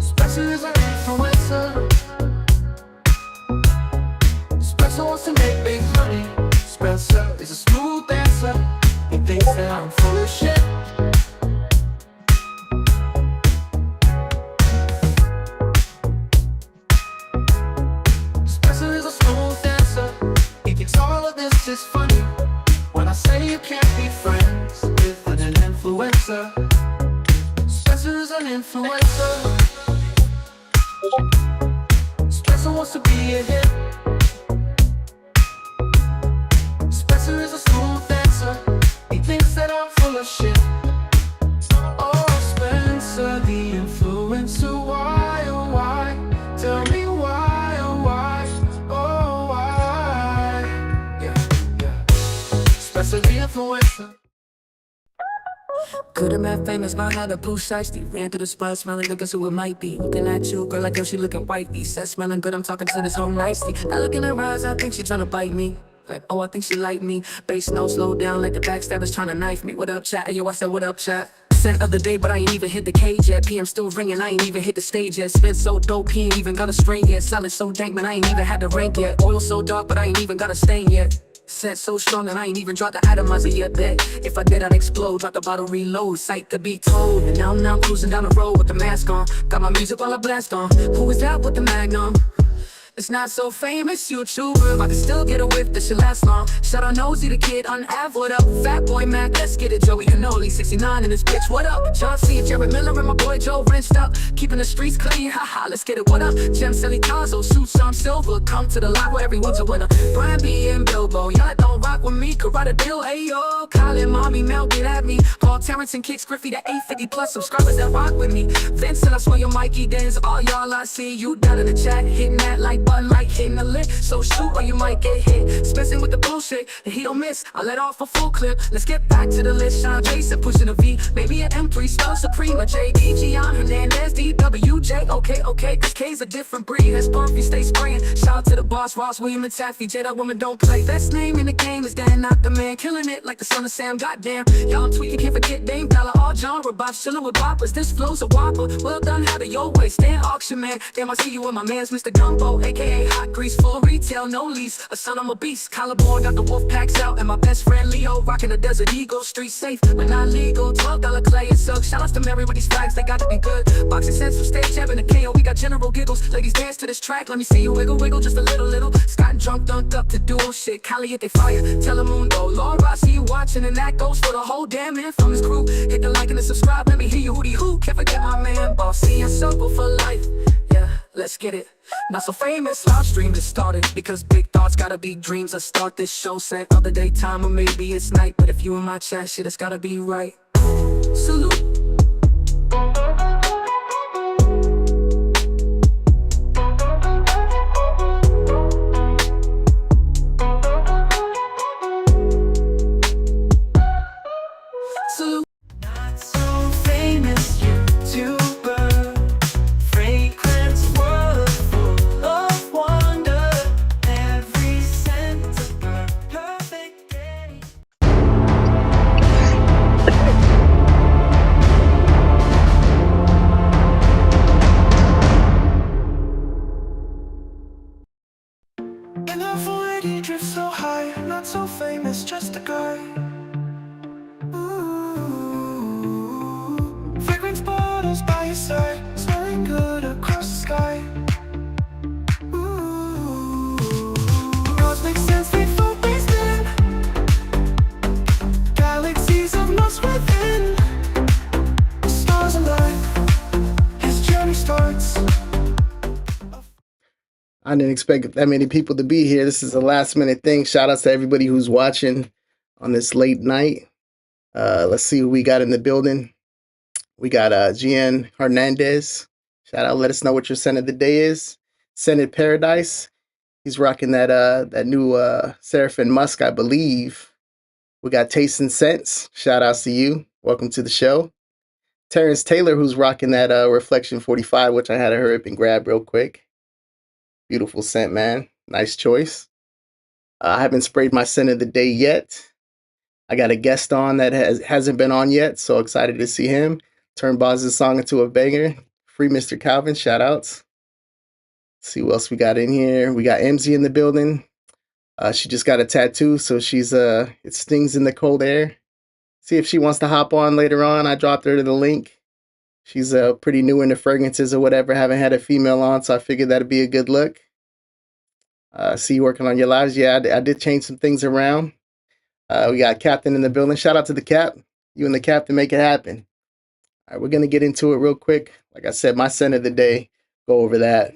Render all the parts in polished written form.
Special is an influencer. Spencer wants to make big money. Spencer is a smooth dancer. He thinks that I'm full of shit. Spencer is a smooth dancer. He thinks all of this is funny. When I say you can't be friends with an influencer. Spencer is an influencer. Spencer wants to be a hit. Spencer is a smooth dancer. He thinks that I'm full of shit. Oh, Spencer, the influencer, why, oh why? Tell me why, oh why? Oh why? Yeah. Spencer, the influencer. Could've met famous, but had a blue shiesty. Ran through the spot, smelling good, guess who it might be. Looking at you, girl, like yo, she looking wifey. Said smelling good, I'm talking to this whole nicely. I look in her eyes, I think she tryna bite me. Like, oh, I think she like me. Bass no slow down, like the backstabbers tryna knife me. What up, chat? Yo, I said, what up, chat? Scent of the day, but I ain't even hit the cage yet. PM still ringing, I ain't even hit the stage yet. Spin so dope, he ain't even got a string yet. Solid so dank, man, I ain't even had the rank yet. Oil so dark, but I ain't even got a stain yet. Scent so strong and I ain't even dropped the atomizer yet, bet. If I did, I'd explode, drop the bottle, reload. Sight could be told. And now I'm cruising down the road with the mask on. Got my music while I blast on. Who is that with the Magnum? It's not so famous YouTuber, I can still get a whiff that should last long. Shout out Nosy the kid on Av, what up? Fat Boy Mac, let's get it. Joey Canoli, 69 in this bitch, what up? John C, Jared Miller and my boy Joe rinsed up. Keeping the streets clean, haha, let's get it, what up? Gem Selly Tazo, suits on silver. Come to the lot where everyone's a winner. Brian B and Bilbo, y'all don't rock with me, could write a deal, ayo. Colin, Mommy, Mel, get at me. Paul Terrence and Kicks Griffey, the 850 plus subscribers that rock with me. Vincent, I swear your Mikey Dens, all y'all I see. You down in the chat, hitting that like button, like hitting the lick. So shoot or you might get hit. Spacing with the bullshit, and he don't miss. I let off a full clip. Let's get back to the list. Sean Jason pushing a V. Maybe an M3, spell Supreme. A JD, Gian Hernandez, DWJ. Okay, cause K's a different breed. That's Bumpy, stay spraying. Shout out to the boss, Ross, William, and Taffy. J, woman don't play. Best name in the game is Dan, not the man. Killing it like the son of Sam, goddamn. Y'all tweaking, can't forget Dame Dollar. All genre, Bob chilling with boppers. This flow's a whopper. Well done, have it your way. Stand auction, man. Damn, I see you with my man's Mr. Gumbo, aka Hot Grease. Full retail, no lease. A son, I'm a beast. Collarbone, got the wolf packs out. And my best friend Leo, rocking the Desert Eagle. Street safe, but not legal. $12 clay and silk. Shout outs to Mary with these flags, they got to be good. Boxing sense from stage having a KO. We got general giggles. Ladies dance to this track. Let me see you wiggle, wiggle, just a little. Scott drunk, dunked up to duo shit. Cali at they fire. Telemundo. Laura, I see you watching, and that goes for the whole damn man from his crew. Hit the like and the subscribe. Let me hear you hootie hoo. Can't forget my man, Bossy and Circle for life. Yeah, let's get it. Not so famous, live stream just started. Because big thoughts gotta be dreams. I start this show, set other daytime or maybe it's night. But if you in my chat, shit, it's gotta be right. Salute. Salute. Not so famous YouTuber. Fragrance world full of wonder. Every scent a perfect day. And I've already drift so high. Not so famous, just a guy. Ooh, fragrance bottles by your side, smelling good across the sky. Ooh, worlds make sense, they focused in. Galaxies of knots within. Stars align, his journey starts. I didn't expect that many people to be here. This is a last minute thing. Shout outs to everybody who's watching on this late night. Let's see who we got in the building. We got Gian Hernandez. Shout out, let us know what your scent of the day is. Scented Paradise. He's rocking that new Seraphim Musk, I believe. We got Taste and Scents. Shout outs to you. Welcome to the show. Terrence Taylor, who's rocking that Reflection 45, which I had to hurry up and grab real quick. Beautiful scent, man. Nice choice. I haven't sprayed my scent of the day yet. I got a guest on that hasn't been on yet, so excited to see him. Turn Boz's song into a banger. Free Mr. Calvin, shout outs. See what else we got in here. We got MZ in the building. She just got a tattoo, so she's it stings in the cold air. See if she wants to hop on later on. I dropped her the link. She's pretty new into fragrances or whatever. Haven't had a female on, so I figured that'd be a good look. See you working on your lives. Yeah, I did change some things around. We got Captain in the building. Shout out to the Cap. You and the Captain make it happen. All right, we're gonna get into it real quick. Like I said, my scent of the day. Go over that.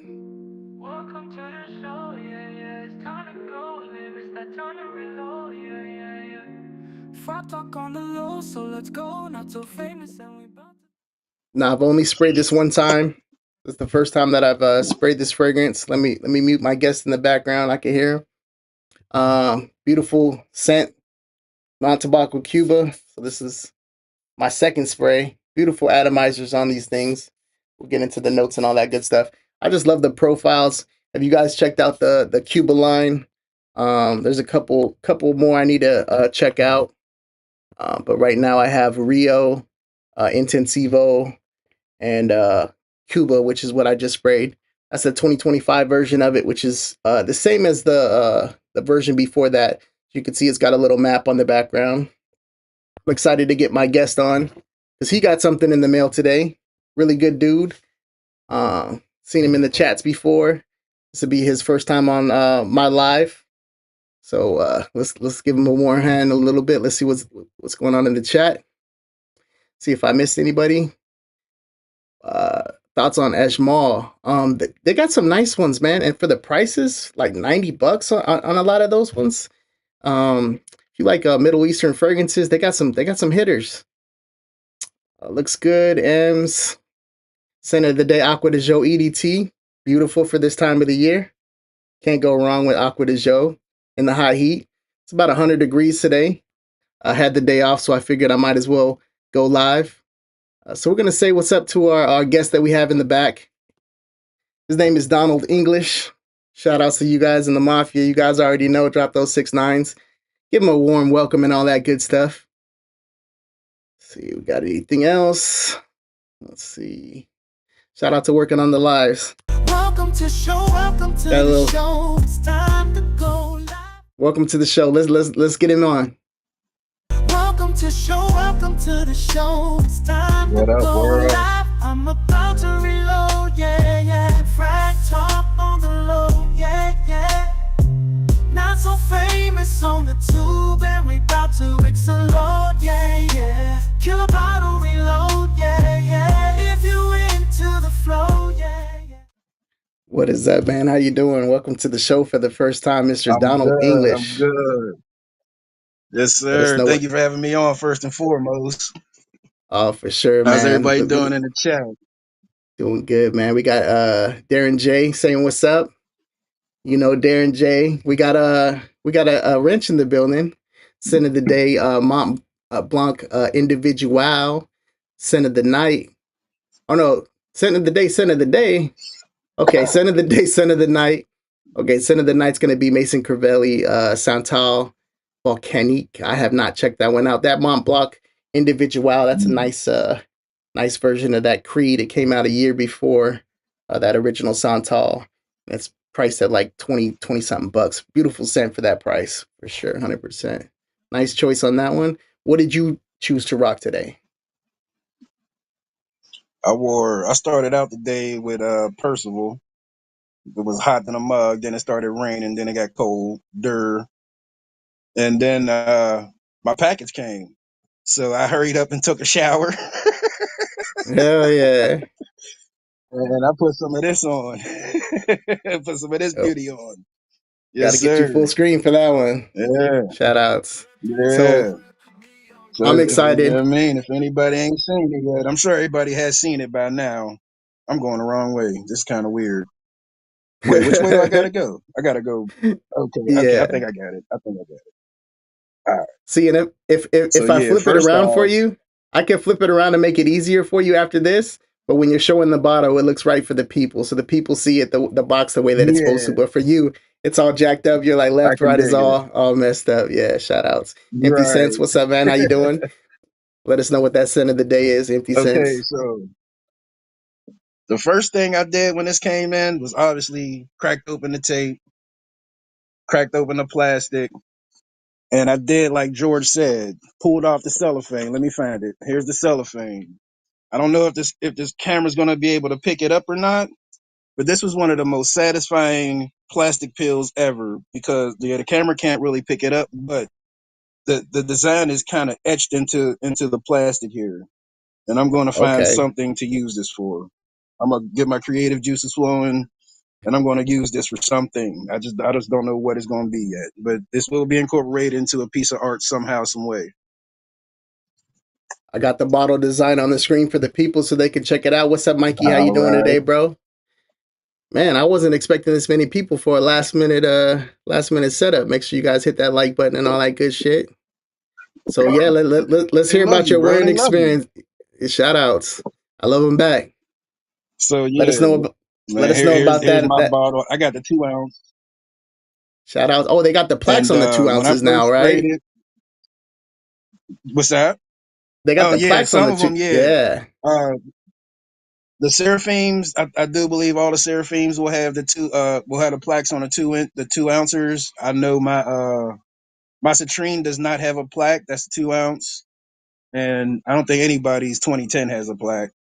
Welcome to the show, yeah, yeah. It's time to go live. It's that time to reload, yeah, yeah, yeah. Frog talk on the low, so let's go. Not so famous, and we about to. Now I've only sprayed this one time. It's the first time that I've sprayed this fragrance. Let me mute my guest in the background. I can hear him. Beautiful scent. Mount Tobacco Cuba. So this is my second spray. Beautiful atomizers on these things. We'll get into the notes and all that good stuff. I just love the profiles. Have you guys checked out the Cuba line? There's a couple more I need to check out. But right now I have Rio, Intensivo, and Cuba, which is what I just sprayed. That's the 2025 version of it, which is the same as the version before that. You can see it's got a little map on the background. I'm excited to get my guest on because he got something in the mail today. Really good dude. Seen him in the chats before. This will be his first time on my live. So let's give him a warm hand a little bit. Let's see what's going on in the chat. See if I missed anybody. Thoughts on Eshmal? They got some nice ones, man, and for the prices, like $90 on a lot of those ones. If you like Middle Eastern fragrances, they got some hitters. Looks good. M's scent of the day, Aqua de Joe EDT. Beautiful for this time of the year. Can't go wrong with Aqua de Joe in the hot heat. It's about 100 degrees today. I had the day off, so I figured I might as well go live. So we're going to say what's up to our guest that we have in the back. His name is Donald English. Shout outs to you guys in the Mafia. You guys already know, drop those 6 9s. Give him a warm welcome and all that good stuff. Let's see, we got anything else? Let's see. Shout out to working on the lives. Welcome to show, welcome to the show. It's time to go live. Welcome to the show. Let's get him on. Welcome to show, welcome to the show. It's time to go live. I'm about to reload, yeah, yeah. Frag talk on the low, yeah, yeah. Not so famous on the tube, and we about to explode, yeah, yeah. Kill a bottle, reload, yeah, yeah. If you into the flow, yeah, yeah. What is up, man? How you doing? Welcome to the show for the first time, Mr. I'm Donald good, English. I'm good. Yes, Let us sir. know Thank you for having me on first and foremost. Oh, for sure, man. How's everybody doing in the chat? Doing good, man. We got Darren J saying what's up. You know Darren J. We got a wrench in the building. Scent of the day, Mont Blanc Individual. Scent of the night. Oh no, scent of the day, scent of the day. Okay, scent of the day, scent of the night. Okay, scent of the night's gonna be Mason Crivelli, Santal Volcanique. I have not checked that one out. That Mont Blanc Individual, that's a nice version of that Creed. It came out a year before that original Santal. It's priced at like 20 something bucks. Beautiful scent for that price, for sure, 100%. Nice choice on that one. What did you choose to rock today? I started out the day with Percival. It was hot in a mug, then it started raining, then it got cold, and then my package came. So I hurried up and took a shower. Hell yeah. And I put some of this on. Put some of this beauty on. Yes, Gotta get you full screen for that one. Yeah. Shout outs. Yeah. So I'm excited. You know what I mean, if anybody ain't seen it yet, I'm sure everybody has seen it by now. I'm going the wrong way. This is kind of weird. Wait, which way do I gotta go? I gotta go. Okay, Yeah. I think I got it. All right. See, and if I flip it around for you, I can flip it around and make it easier for you after this. But when you're showing the bottle, it looks right for the people. So the people see it, the box the way that it's supposed to. But for you, it's all jacked up. You're like I left, can right is dig it. all messed up. Yeah, shout outs. Empty Sense, Right. what's up, man? How you doing? Let us know what that scent of the day is, Empty Okay, Sense. so the first thing I did when this came in was obviously cracked open the tape, cracked open the plastic, and I did like George said, pulled off the cellophane. Let me find it. Here's the cellophane. I don't know if this camera's gonna be able to pick it up or not, but this was one of the most satisfying plastic pills ever because the camera can't really pick it up, but the design is kind of etched into the plastic here. And I'm going to find Okay. something to use this for. I'm gonna get my creative juices flowing, and I'm going to use this for something. I just don't know what it's going to be yet, but this will be incorporated into a piece of art somehow, some way. I got the bottle design on the screen for the people so they can check it out. What's up, Mikey? How you All doing right. today, bro? Man, I wasn't expecting this many people for a last minute setup. Make sure you guys hit that like button and all that good shit. So yeah, let's They hear love about you, your bro. wearing They love you. experience. Shout outs. I love them back. So Let us yeah, know about let man. us know about Here's that my that bottle. I got the 2 ounce, shout outs. Oh, they got the plaques and on the two when I ounces first now, sprayed right? it, what's that? They got Oh the yeah, plaques on some the of two. them, yeah. Yeah, Uh, the seraphims, I do believe all the seraphims will have will have the plaques on the 2 ounces. I know my citrine does not have a plaque. That's a 2 ounce, and I don't think anybody's 2010 has a plaque.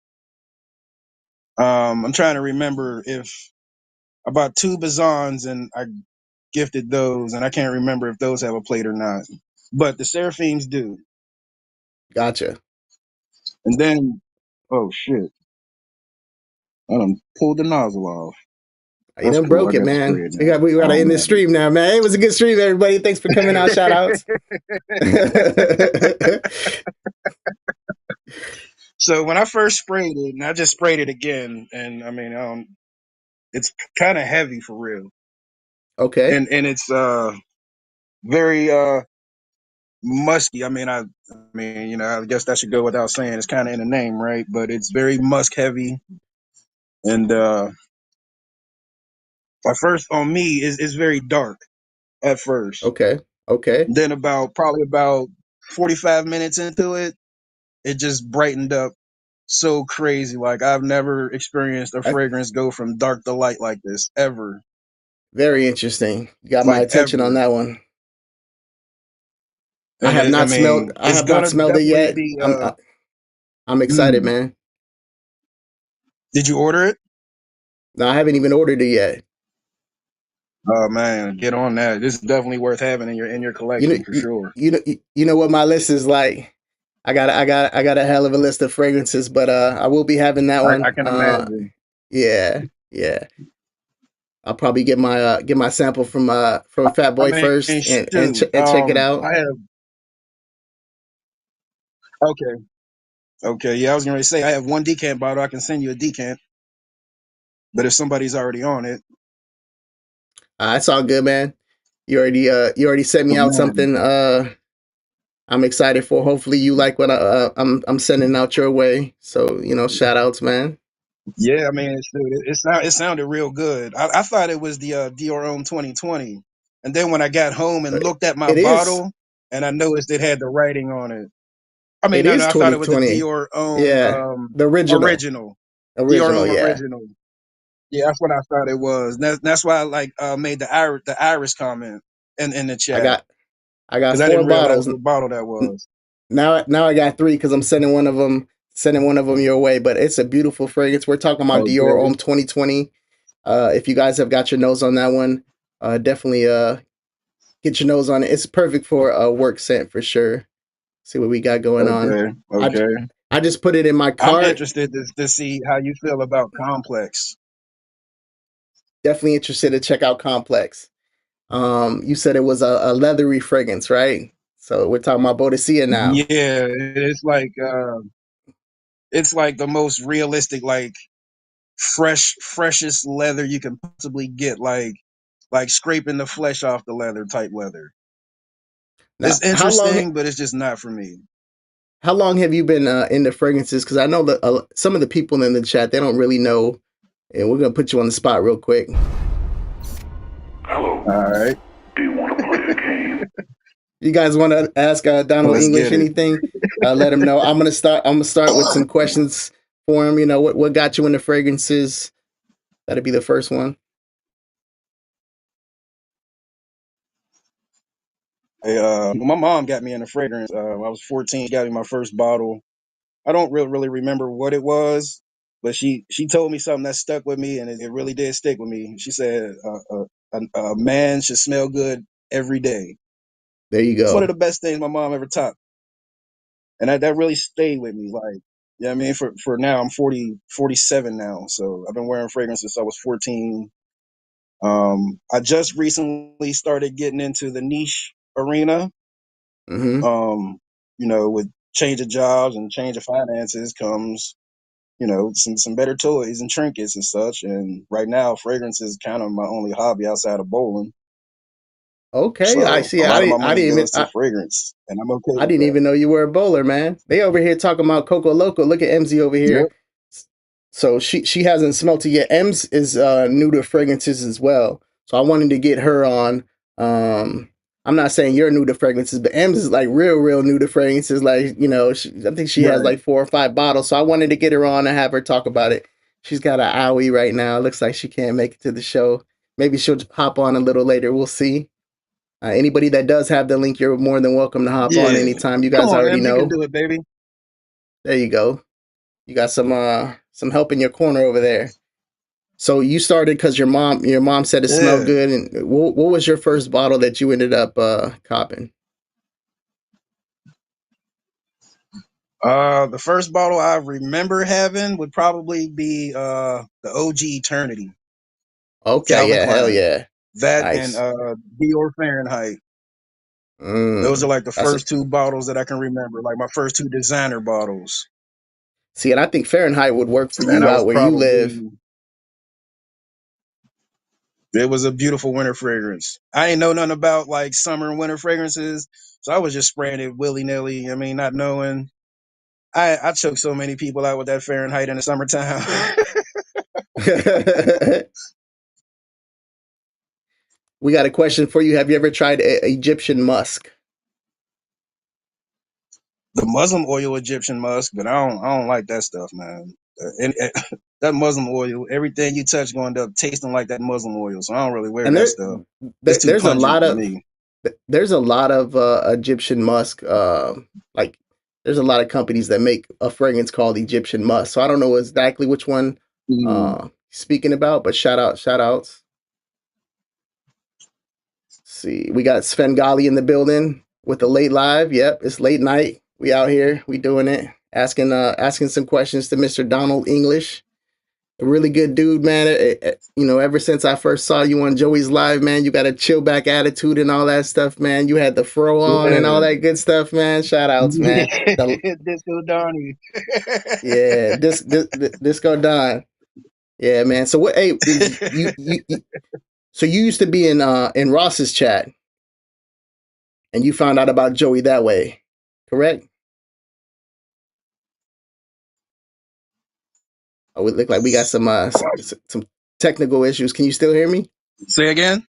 I'm trying to remember if I bought 2 Bazans and I gifted those, and I can't remember if those have a plate or not. But the seraphims do. gotcha. And then, oh shit, I done pulled the nozzle off. You That's done cool. I broke it, got to spray man. it We now. I gotta don't end this know stream now, man. It was a good stream, everybody. Thanks for coming out. Shout outs. So when I first sprayed it, and I just sprayed it again, and I mean, it's kind of heavy for real, Okay. and it's very musky. I mean, I guess that should go without saying. It's kind of in the name, right? But it's very musk heavy, and at first on me is very dark at first. Okay. Okay. Then probably about 45 minutes into it, it just brightened up so crazy. Like I've never experienced a That's fragrance go from dark to light like this ever. very interesting. You got my Like attention on ever. that one. And I mean, I it's have not gonna smelled it definitely yet. be I'm excited, mm. man. Did you order it? No, I haven't even ordered it yet. Oh man, get on that. This is definitely worth having in your You know, collection for sure. you know what my list is like. I got a hell of a list of fragrances, but I will be having that I one. can imagine. Yeah, yeah. I'll probably get my sample from Fat I Boy mean, first shoot. and check it out. I have okay. Okay, yeah, I was gonna say I have one decant bottle. I can send you a decant, but if somebody's already on it, It's all good, man. You already sent me oh out man, something. I'm excited for. Hopefully you like what I'm sending out your way. So shout outs, man. yeah, I mean, it sounded real good. I thought it was the Dior Homme 2020, and then when I got home and It, looked at my it is bottle, and I noticed it had the writing on it. I mean, it no, is I thought it was the 2020. Dior Homme Yeah, the original, original, Dior original. Homme Yeah, original. Yeah, that's what I thought it was. That's why I made the iris comment in the I chat got I got because I four didn't realize bottles. what bottle that was. Now I got three because I'm sending one of them your way. But it's a beautiful fragrance. We're talking about Dior Okay, Homme 2020. If you guys have got your nose on that one, definitely get your nose on it. It's perfect for a work scent for sure. See what we got going on. okay, I okay. I just put it in my I'm cart. interested to see how you feel about Complex. Definitely interested to check out Complex. You said it was a leathery fragrance, right? So we're talking about Bodicea now. Yeah, it's like the most realistic, like freshest leather you can possibly get, like scraping the flesh off the leather type leather. Now, It's interesting, but it's just not for me. how long have you been into fragrances? Because I know that some of the people in the chat they don't really know, and we're gonna put you on the spot real quick. All right, You guys want to ask Donald let's English get it. anything? Let him know. I'm gonna start with some questions for him. You know, what got you into fragrances? That'd be the first one. Hey, my mom got me into fragrance. When I was 14. She got me my first bottle. I don't really remember what it was, but she told me something that stuck with me, and it really did stick with me. She said, "A man should smell good every day." There you It's one of go. the best things my mom ever taught, and that really stayed with me. Like, yeah, I mean, for now, I'm 47 now, so I've been wearing fragrance since I was 14. I just recently started getting into the niche arena. Hmm. Um, with change of jobs and change of finances comes, some better toys and trinkets and such. And right now, fragrance is kind of my only hobby outside of bowling. Okay, I So see. a lot of my I money didn't even goes to fragrance, and I'm okay I with didn't that. even know you were a bowler, man. They over here talking about Coco Loco. Look at MZ over here. Yep. So she hasn't smelt it yet. Ems is new to fragrances as well. So I wanted to get her on. Um, I'm not saying you're new to fragrances, but Ems is like real new to fragrances. Like, you know, I think she has Right. like 4 or 5 bottles. So I wanted to get her on and have her talk about it. She's got an owie right now. Looks like she can't make it to the show. Maybe she'll hop on a little later. We'll see. Anybody that does have the link, you're more than welcome to hop on Yeah. anytime. You Come guys on, already Em. You can know. do it, baby. There you go. You got some help in your corner over there. So you started because your mom said it smelled Yeah. good. And what was your first bottle that you ended up copping? The first bottle I remember having would probably be the OG Eternity, Okay, Calvin yeah, hell Klein. yeah, That and nice. Dior Fahrenheit. Those are Mm, like the that's first two bottles that I can remember, like my first two designer bottles. see, and I think Fahrenheit would work for And you I out was where you live. probably it was a beautiful winter fragrance. I ain't know nothing about like summer and winter fragrances, so I was just spraying it willy nilly. I mean, not knowing. I choked so many people out with that Fahrenheit in the summertime. We got a question for you. Have you ever tried Egyptian musk? The Muslim oil Egyptian musk, but I don't like that stuff, man. That Muslim oil, everything you touch going to end up tasting like that Muslim oil. So I don't really wear And that stuff. It's there too there's a pungent lot for of me. there's a lot of Egyptian musk. Like there's a lot of companies that make a fragrance called Egyptian musk. So I don't know exactly which one Mm. speaking about, but shout outs. See, we got Svengali in the building with the late live. Yep, it's late night. We out here. We doing it. Asking some questions to Mr. Donald English. A really good dude, man. You know, ever since I first saw you on Joey's live, man, you got a chill back attitude and all that stuff, man. You had the fro on and all Yeah. that good stuff, man. Shout outs, man. The, Disco Donnie. yeah, Disco Don. Yeah, man. So what? Hey, so you used to be in Ross's chat, and you found out about Joey that way, correct? Oh, it looked like we got some technical issues. Can you still hear me? Say again?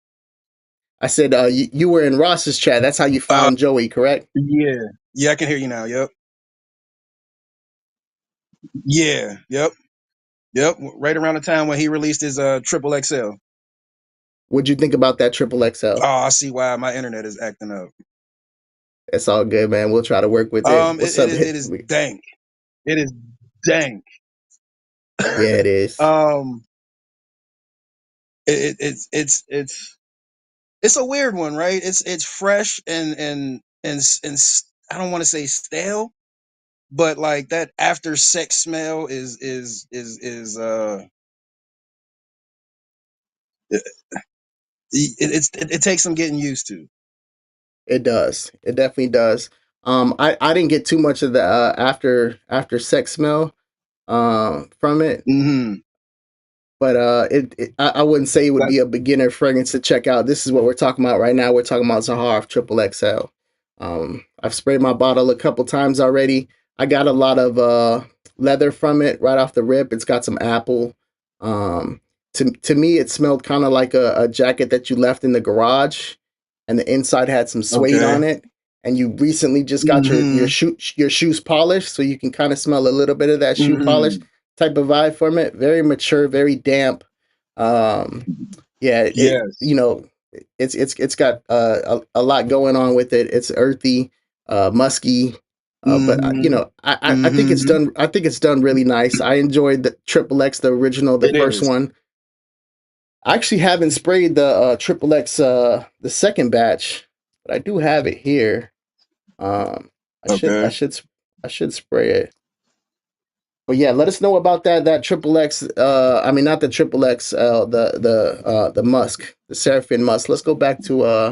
I said you were in Ross's chat. That's how you Uh, found Joey, correct? yeah. Yeah, I can hear you now. Yep. Yeah. Yep. Yep. Right around the time when he released his triple XL. What'd you think about that triple XL? Oh, I see why my internet is acting up. It's all good, man. We'll try to work with it. It, What's it up? is it is dank. It is dank. Yeah, it is. um, it's a weird one, right? It's fresh and I don't want to say stale, but like that after sex smell is it, it takes some getting used to. It does. It definitely does. I didn't get too much of the after sex smell from it, Hmm. but I wouldn't say it would That be a beginner fragrance to check out. This is what we're talking about right now. We're talking about Zahar Triple XL. I've sprayed my bottle a couple times already. I got a lot of leather from it right off the rip. It's got some apple. Um, to me, it smelled kind of like a jacket that you left in the garage, and the inside had some suede Okay. on it. And you recently just got Mm-hmm. your shoes polished, so you can kind of smell a little bit of that shoe polish Mm-hmm. type of vibe from it. Very mature, very damp. Um, yeah, Yes. it's got a lot going on with it. It's earthy, musky, but Mm-hmm. I think it's Mm-hmm. done. I think it's done really nice. I enjoyed the Triple X, the original, the It first is. one. I actually haven't sprayed the Triple X, the second batch, but I do have it here. Um, I should I Okay. should I should spray it. But yeah, let us know about that Triple X. I mean, not the Triple X, the Musk, the Seraphim Musk. Let's go back to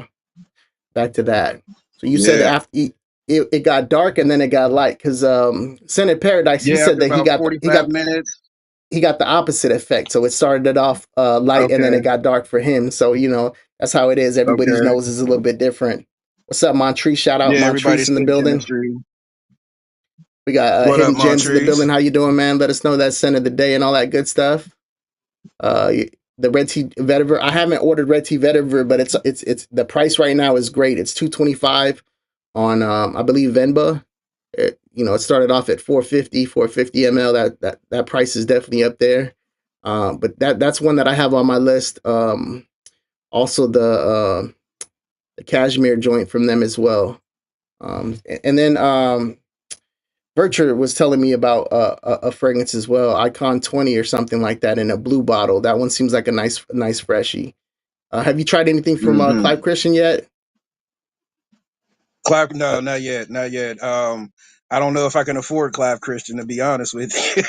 that. So you said Yeah. after it got dark and then it got light because Senate Paradise, he Yeah. said After that about 45 minutes. he got the opposite effect. So it started it off light and then Okay. it got dark for him. So that's how it is. Everybody's Okay. nose is a little bit different. What's up, Montrese? Shout out Yeah. Montrese Everybody in the speaks building. chemistry. We got What up, Hidden Gems in the Montrese? building. How you doing, man? Let us know that scent of the day and all that good stuff. The Red Tea Vetiver. I haven't ordered Red Tea Vetiver, but it's the price right now is great. It's $225 on I believe Venba. It started off at 450 ml. That price is definitely up there. But that's one that I have on my list. Also the cashmere joint from them as well. And then Vircher was telling me about a fragrance as well, Icon 20 or something like that in a blue bottle. That one seems like a nice freshie. Have you tried anything from Mm-hmm. Clive Christian yet? Clive, Uh, no, not yet, not yet. I don't know if I can afford Clive Christian, to be honest with you.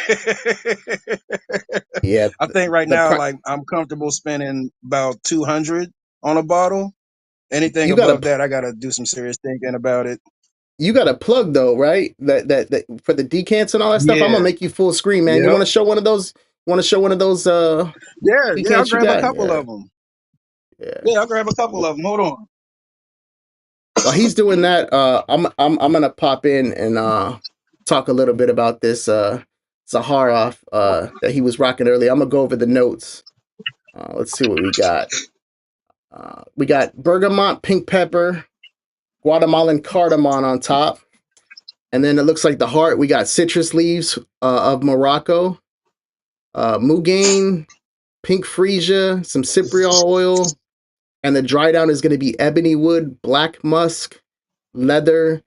yeah, I think right the now, pri- like I'm comfortable spending about 200 on a bottle. Anything you got above a that, I gotta do some serious thinking about it. you got a plug though, right? That for the decants and all that stuff. I'm gonna Yeah, make you full screen, man. You yep, want to show one of those? Want to show one of those yeah, yeah. I'll decants you grab a got? couple Yeah, of them. yeah. Yeah, I'll grab a couple of them. Hold on. While he's doing that, I'm gonna pop in and talk a little bit about this Zaharoff that he was rocking earlier. I'm gonna go over the notes. Let's see what we got. We got bergamot, pink pepper, Guatemalan cardamom on top, and then it looks like the heart. We got citrus leaves of Morocco, Mugain, pink freesia, some cypriol oil, and the dry down is going to be ebony wood, black musk, leather,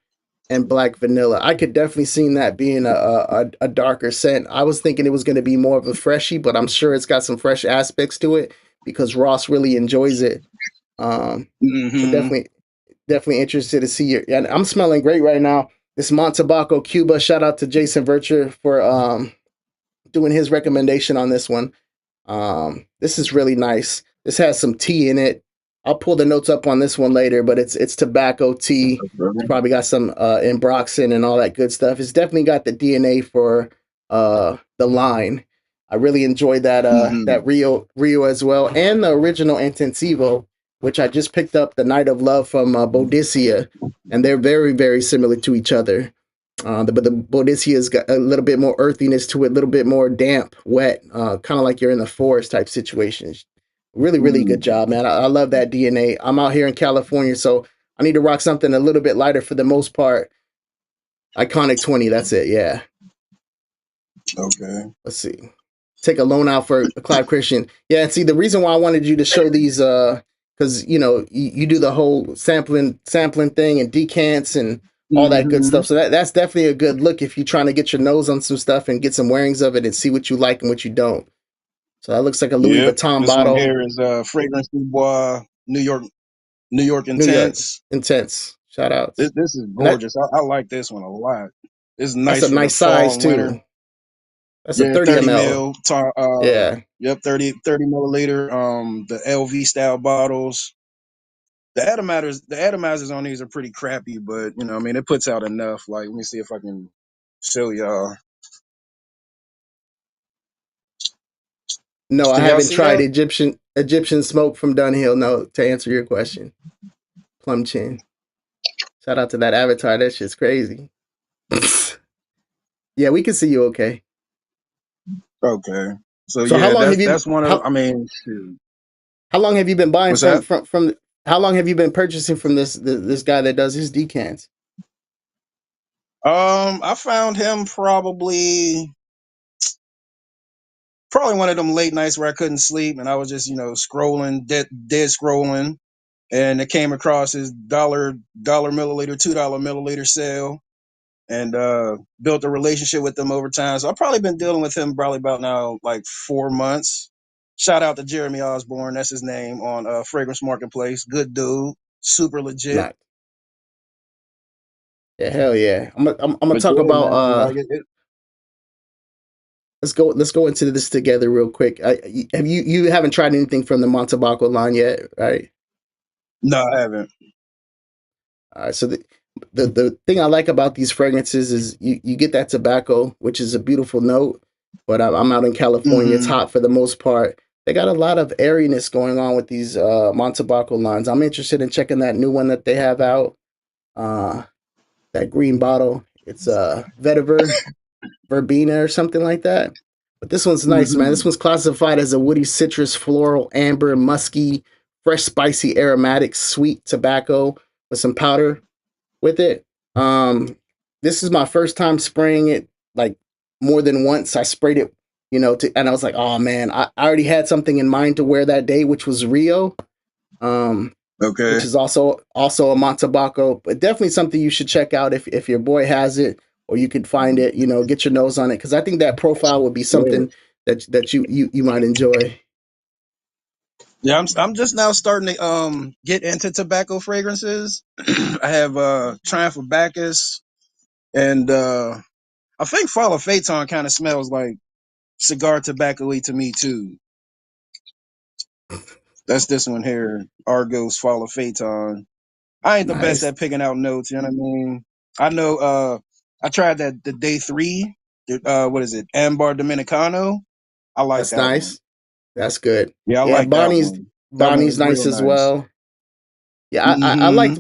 and black vanilla. I could definitely see that being a darker scent. I was thinking it was going to be more of a freshie, but I'm sure it's got some fresh aspects to it because Ross really enjoys it. So Mm-hmm. definitely interested to see your. And I'm smelling great right now. This Montabaco Cuba. Shout out to Jason Vircher for doing his recommendation on this one. This is really nice. This has some tea in it. I'll pull the notes up on this one later, but it's tobacco tea. It's probably got some Embroxin and all that good stuff. It's definitely got the DNA for the line. I really enjoyed Mm-hmm. that Rio as well, and the original Intensivo, which I just picked up the Night of Love from Boudicca, and they're very similar to each other. But the Boudicca's got a little bit more earthiness to it, a little bit more damp, wet, kind of like you're in the forest type situation. Really good job, man. I love that DNA. I'm out here in California, so I need to rock something a little bit lighter for the most part. Iconic 20, that's it. Yeah. Okay. Let's see. Take a loan out for Clive Christian. Yeah, and see the reason why I wanted you to show these because you do the whole sampling thing and decants and all that good Mm-hmm. stuff. So that's definitely a good look if you're trying to get your nose on some stuff and get some wearings of it and see what you like and what you don't. So that looks like a Louis Yep. Vuitton This one bottle. here is Fragrance Du Bois, New York New York Intense. Intense. Shout outs. This is And gorgeous. I like this one a lot. It's that's nice a for the nice size fall and winter. too. That's a Yeah, 30 30 ml. mil. Yeah. Yep, 30 milliliter. The LV style bottles. The atomizers on these are pretty crappy, but I mean, it puts out enough. Like, let me see if I can show y'all. No, I Can y'all haven't see tried that? Egyptian smoke from Dunhill. No, to answer your question. Plum Chin. Shout out to that avatar. That shit's crazy. Yeah, we can see you okay. Okay. So So how yeah, long have you that's one of. how I mean, shoot. how long have you been buying What's that? from how long have you been purchasing from this guy that does his decants? I found him probably one of them late nights where I couldn't sleep and I was just scrolling, dead scrolling, and it came across his dollar milliliter, $2 milliliter sale, and built a relationship with them over time. So I've probably been dealing with him probably about now like 4 months. Shout out to Jeremy Osborne, that's his name on Fragrance Marketplace. Good dude, super legit. Not. Yeah, hell yeah. I'm gonna But talk yeah, about man, let's go into this together real quick. You haven't tried anything from the Montebaco line yet, right? no, I haven't. All right. So the thing I like about these fragrances is you get that tobacco, which is a beautiful note. But I'm out in California. It's Hmm. hot for the most part. They got a lot of airiness going on with these Montebaco lines. I'm interested in checking that new one that they have out. Uh, that green bottle. It's vetiver verbena or something like that. But this one's nice, man. This Hmm. one's classified as a woody citrus, floral, amber, musky, fresh, spicy, aromatic, sweet tobacco with some powder with it. Um, this is my first time spraying it like more than once. I sprayed it, and I was like, oh man, I already had something in mind to wear that day, which was Rio. Um, Okay. which is also a Montebaco, but definitely something you should check out if your boy has it or you could find it. Get your nose on it because I think that profile would be Yeah. something that you might enjoy. Yeah, I'm just now starting to get into tobacco fragrances. I have Triumph of Bacchus and I think Fall of Phaeton kind of smells like cigar tobacco-y to me too. That's this one here, Argos Fall of Phaeton. I ain't the best Nice. at picking out notes, you know what I mean? I know I tried that the day 3, what is it? Ambar Dominicano. I like That's that one. nice. That's good. Yeah, I Yeah, like that Bonnie's one. That one Bonnie's was nice real as nice. well. Yeah, I Mm-hmm.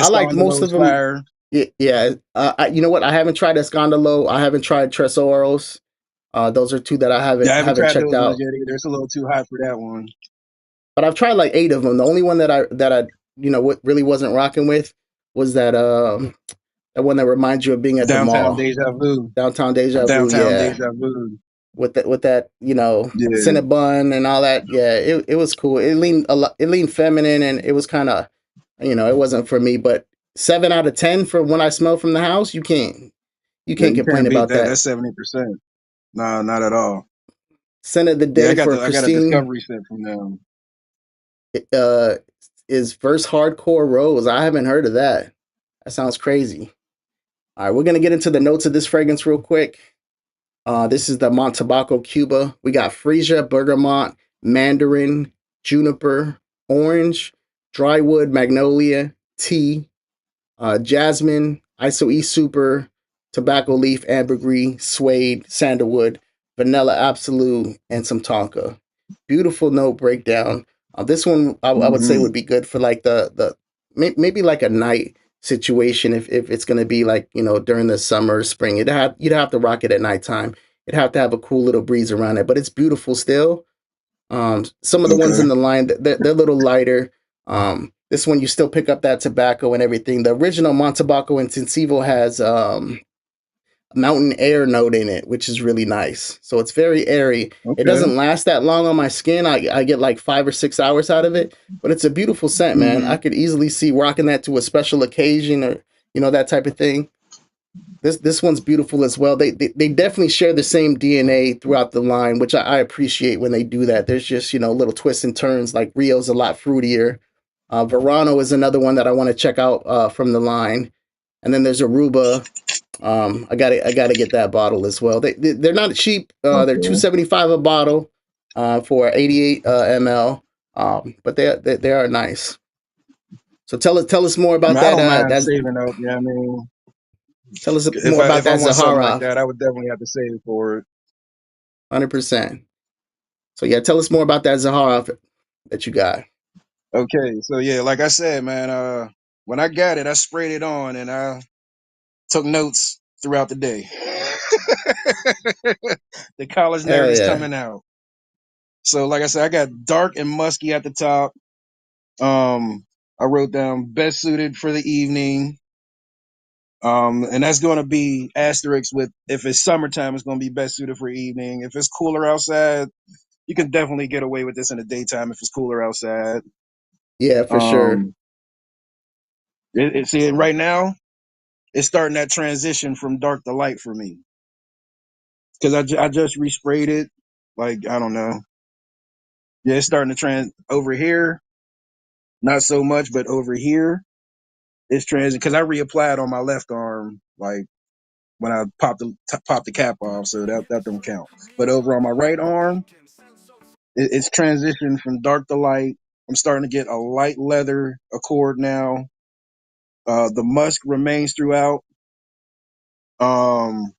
liked most of Escandalo's them. fire. Yeah, yeah. You know what? I haven't tried Escandalo. I haven't tried Tresoros. Those are two that I Yeah, haven't I haven't haven't tried checked those ones out. yet either. It's a little too hot for that one. But I've tried like 8 of them. The only one that I what really wasn't rocking with was that one that reminds you of being at the Downtown mall, Deja Vu. downtown deja vu. Downtown Yeah, Deja Vu. with that Yeah. Cinnabon and all that. Yeah, it was cool. It leaned a lot. It leaned feminine, and it was kind of it wasn't for me. But 7 out of 10 for when I smell from the house, you can't Yeah, you complain can't beat about that. that. That's 70%. Nah, not at all. Scent of the Yeah, day for I got a Christine discovery set from them. uh, is Verse Hardcore Rose. I haven't heard of that. That sounds crazy. All right, we're gonna get into the notes of this fragrance real quick. This is the Montebaco Cuba. We got freesia, bergamot, mandarin, juniper, orange, drywood, magnolia, tea, jasmine, isoe super, tobacco leaf, ambergris, suede, sandalwood, vanilla absolute, and some tonka. Beautiful note breakdown. This one I would say Hmm. would be good for like maybe like a night situation if it's gonna be like during the summer or spring. You'd have to rock it at nighttime. It'd have to have a cool little breeze around it, but it's beautiful still. Some of the ones Okay. in the line they're a little lighter. This one you still pick up that tobacco and everything. The original Montebaco Intensivo has mountain air note in it, which is really nice. So it's very airy. It Okay. doesn't last that long on my skin. I get like 5 or 6 hours out of it, but it's a beautiful scent, man. Hmm. I could easily see rocking that to a special occasion or that type of thing. This one's beautiful as well. They definitely share the same DNA throughout the line, which I appreciate when they do that. There's just little twists and turns. Like Rio's a lot fruitier. Verano is another one that I want to check out from the line, and then there's Aruba. I gotta get that bottle as well. They're not cheap. They're Okay. $2.75 a bottle for 88 ml. But they are nice. So tell us more I mean, about I that. don't mind That saving up. Yeah, I mean, Tell us if more I about if I that want something like Zaharov. that, I would definitely have to save for it. 100%. So yeah, tell us more about that Zaharov that you got. Okay, so yeah, like I said, man, when I got it, I sprayed it on and I took notes throughout the day. The college nerd Hell is yeah. coming out. So like I said, I got dark and musky at the top. I wrote down best suited for the evening. And that's going to be asterisk with if it's summertime, it's going to be best suited for evening. If it's cooler outside, you can definitely get away with this in the daytime if it's cooler outside. Yeah, for sure. Um, see, right now it's starting that transition from dark to light for me because I just resprayed it. Like I don't know, yeah, it's starting to trans over here, not so much, but over here it's trans because I reapplied on my left arm like when I popped the cap off, so that don't count. But over on my right arm, it's transitioned from dark to light. I'm starting to get a light leather accord now. The musk remains throughout. Um,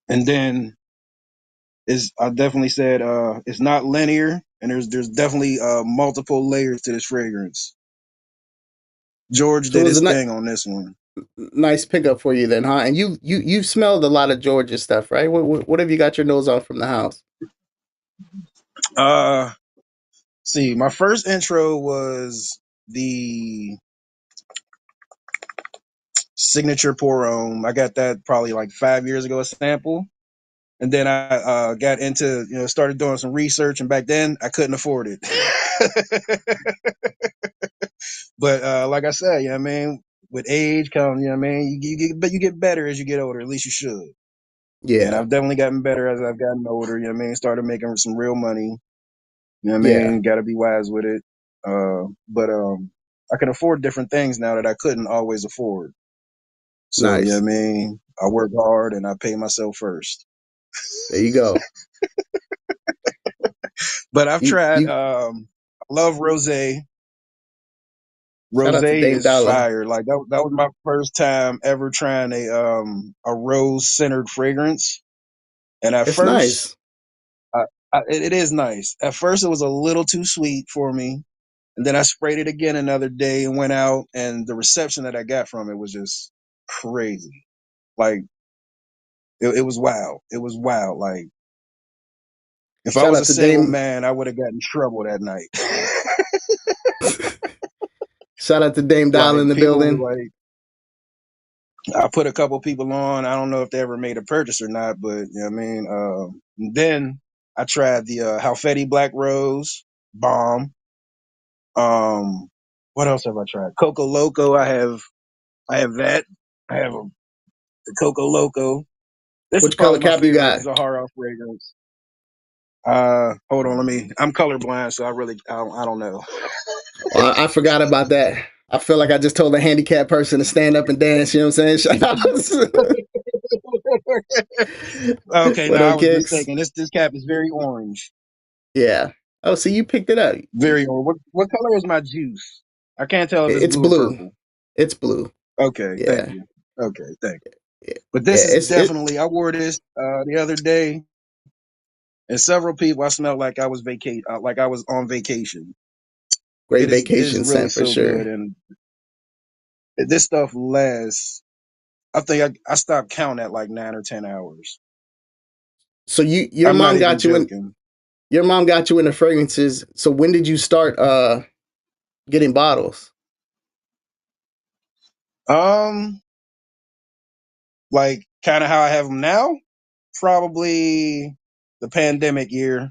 and then is I definitely said it's not linear, and there's definitely multiple layers to this fragrance. George So it did was his a thing on this one. nice pickup for you then, huh? And you've smelled a lot of Georgia stuff, right? What have you got your nose on from the house? Uh, see, my first intro was the signature pour I got that probably like 5 years ago, a sample. And then I got into, started doing some research, and back then I couldn't afford it. But like I said, I mean, with age comes, I mean, you get better as you get older. At least you should. And Yeah, I've definitely gotten better as I've gotten older. I mean, started making some real money. I yeah, mean, got to be wise with it. But I can afford different things now that I couldn't always afford. So I nice. mean, I work hard and I pay myself first. There you go. But I've tried. You I love rosé. shout out to Rosé Dame is Dollar. fire. Like that was my first time ever trying a rose centered fragrance. And at It's first, nice. it is nice. At first, it was a little too sweet for me, and then I sprayed it again another day and went out, and the reception that I got from it was just crazy. Like it was wild. It was wild. Like if I Shout was out a to single Dame. man, I would have gotten in trouble that night. Shout out to Dame Dollar in Like the people were building. like, I put a couple people on. I don't know if they ever made a purchase or not, but you know what I mean. Then I tried the Halfeti Black Rose bomb. What else have I tried? Coco Loco. I have that. I have the Coco Loco. This is Which color probably my cap you favorite got? Zahara fragrance. Hold on, I'm colorblind, so I don't know. Oh, I forgot about that. I feel like I just told a handicapped person to stand up and dance. You know what I'm saying? Shout outs. Okay, What now I up, was kicks? mistaken. This cap is very orange. Yeah. Oh, see, you picked it up. Very orange. What color is my juice? I can't tell if it's It's blue or blue. purple. It's blue. Okay, thank Yeah. you. Okay, thank you. Yeah. But Yeah. this is It definitely. I wore this the other day, and several people. I smelled like I was like I was on vacation. great It is vacation really scent for so good, sure. and this stuff lasts. I think I stopped counting at like 9 or 10 hours. So your I'm not mom even got you in joking. your mom got you into fragrances. So when did you start getting bottles? Um, like kind of how I have them now. Probably the pandemic year,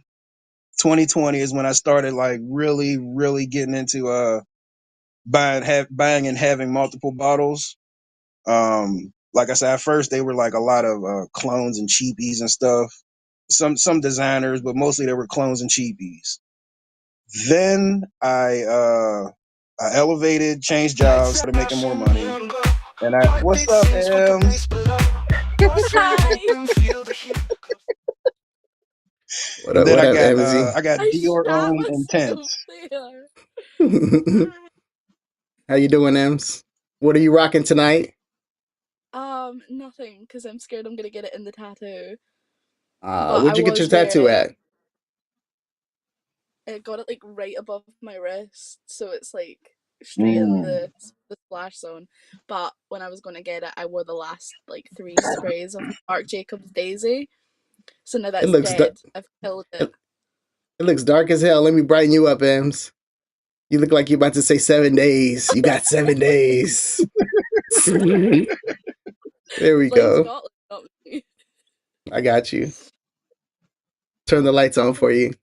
2020 is when I started like really, really getting into buying and having multiple bottles. Like I said, at first they were like a lot of clones and cheapies and stuff. Some designers, but mostly they were clones and cheapies. Then I elevated, changed jobs, started making more money. And I what's up, M's? Hi. What And up? then What up, Emzy? I got I Dior shat Homme myself Intense. there. How you doing, Ems? What are you rocking tonight? Nothing, because I'm scared I'm gonna get it in the tattoo. But I Where'd you get your was tattoo wearing at? I got it like right above my wrist, so it's like straight in Mm. the splash zone. But when I was gonna get it, I wore the last like 3 sprays of Marc Jacobs Daisy. So now It that's looks do- dead. I've killed it, it. It looks dark as hell. Let me brighten you up, Ems. You look like you're about to say 7 days. You got 7 days. There we Blame go. Scotland, not me. I got you. Turn the lights on for you.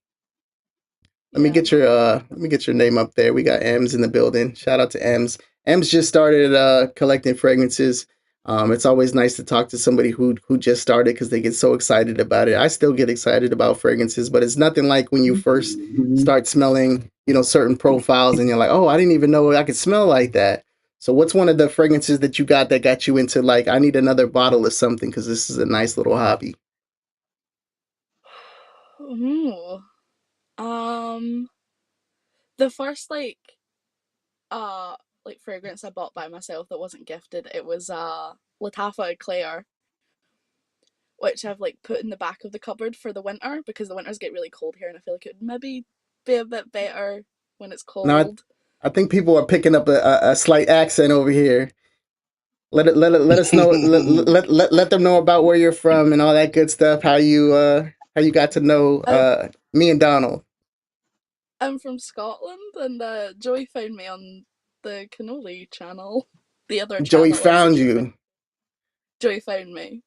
Let me Yeah, get your name up there. We got Ems in the building. Shout out to Ems. Ems just started collecting fragrances. It's always nice to talk to somebody who just started because they get so excited about it. I still get excited about fragrances, but it's nothing like when you first start smelling, certain profiles and you're like, oh, I didn't even know I could smell like that. So what's one of the fragrances that you got that got you into like, I need another bottle of something because this is a nice little hobby? Ooh. The first fragrance I bought by myself that wasn't gifted, it was Lattafa Eclair, which I've like put in the back of the cupboard for the winter because the winters get really cold here and I feel like it would maybe be a bit better when it's Now, cold. I think people are picking up a slight accent over here. Let us know let them know about where you're from and all that good stuff. How you got to know I'm, me and Donald. I'm from Scotland and Joey found me on the Cannoli channel. The other Joey channel as the found Joey found you. Joey found me.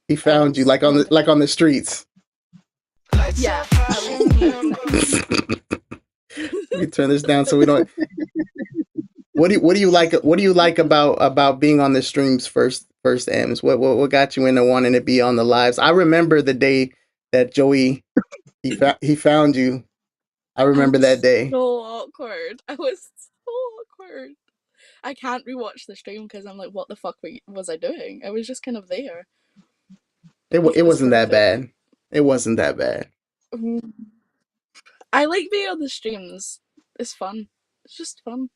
He I found you was one of the like on the streets. yeah, I was one of the six. Let me turn this down so we don't. What do you like about being on the streams first M's? What got you into wanting to be on the lives? I remember the day that Joey he found you. I I remember that was day. so awkward. I was so awkward. I can't rewatch the stream because I'm like, what the fuck was I doing? I was just kind of there. It It was wasn't that horrific. bad. It wasn't that bad. Mhm. I like being on the streams. It's fun. It's just fun.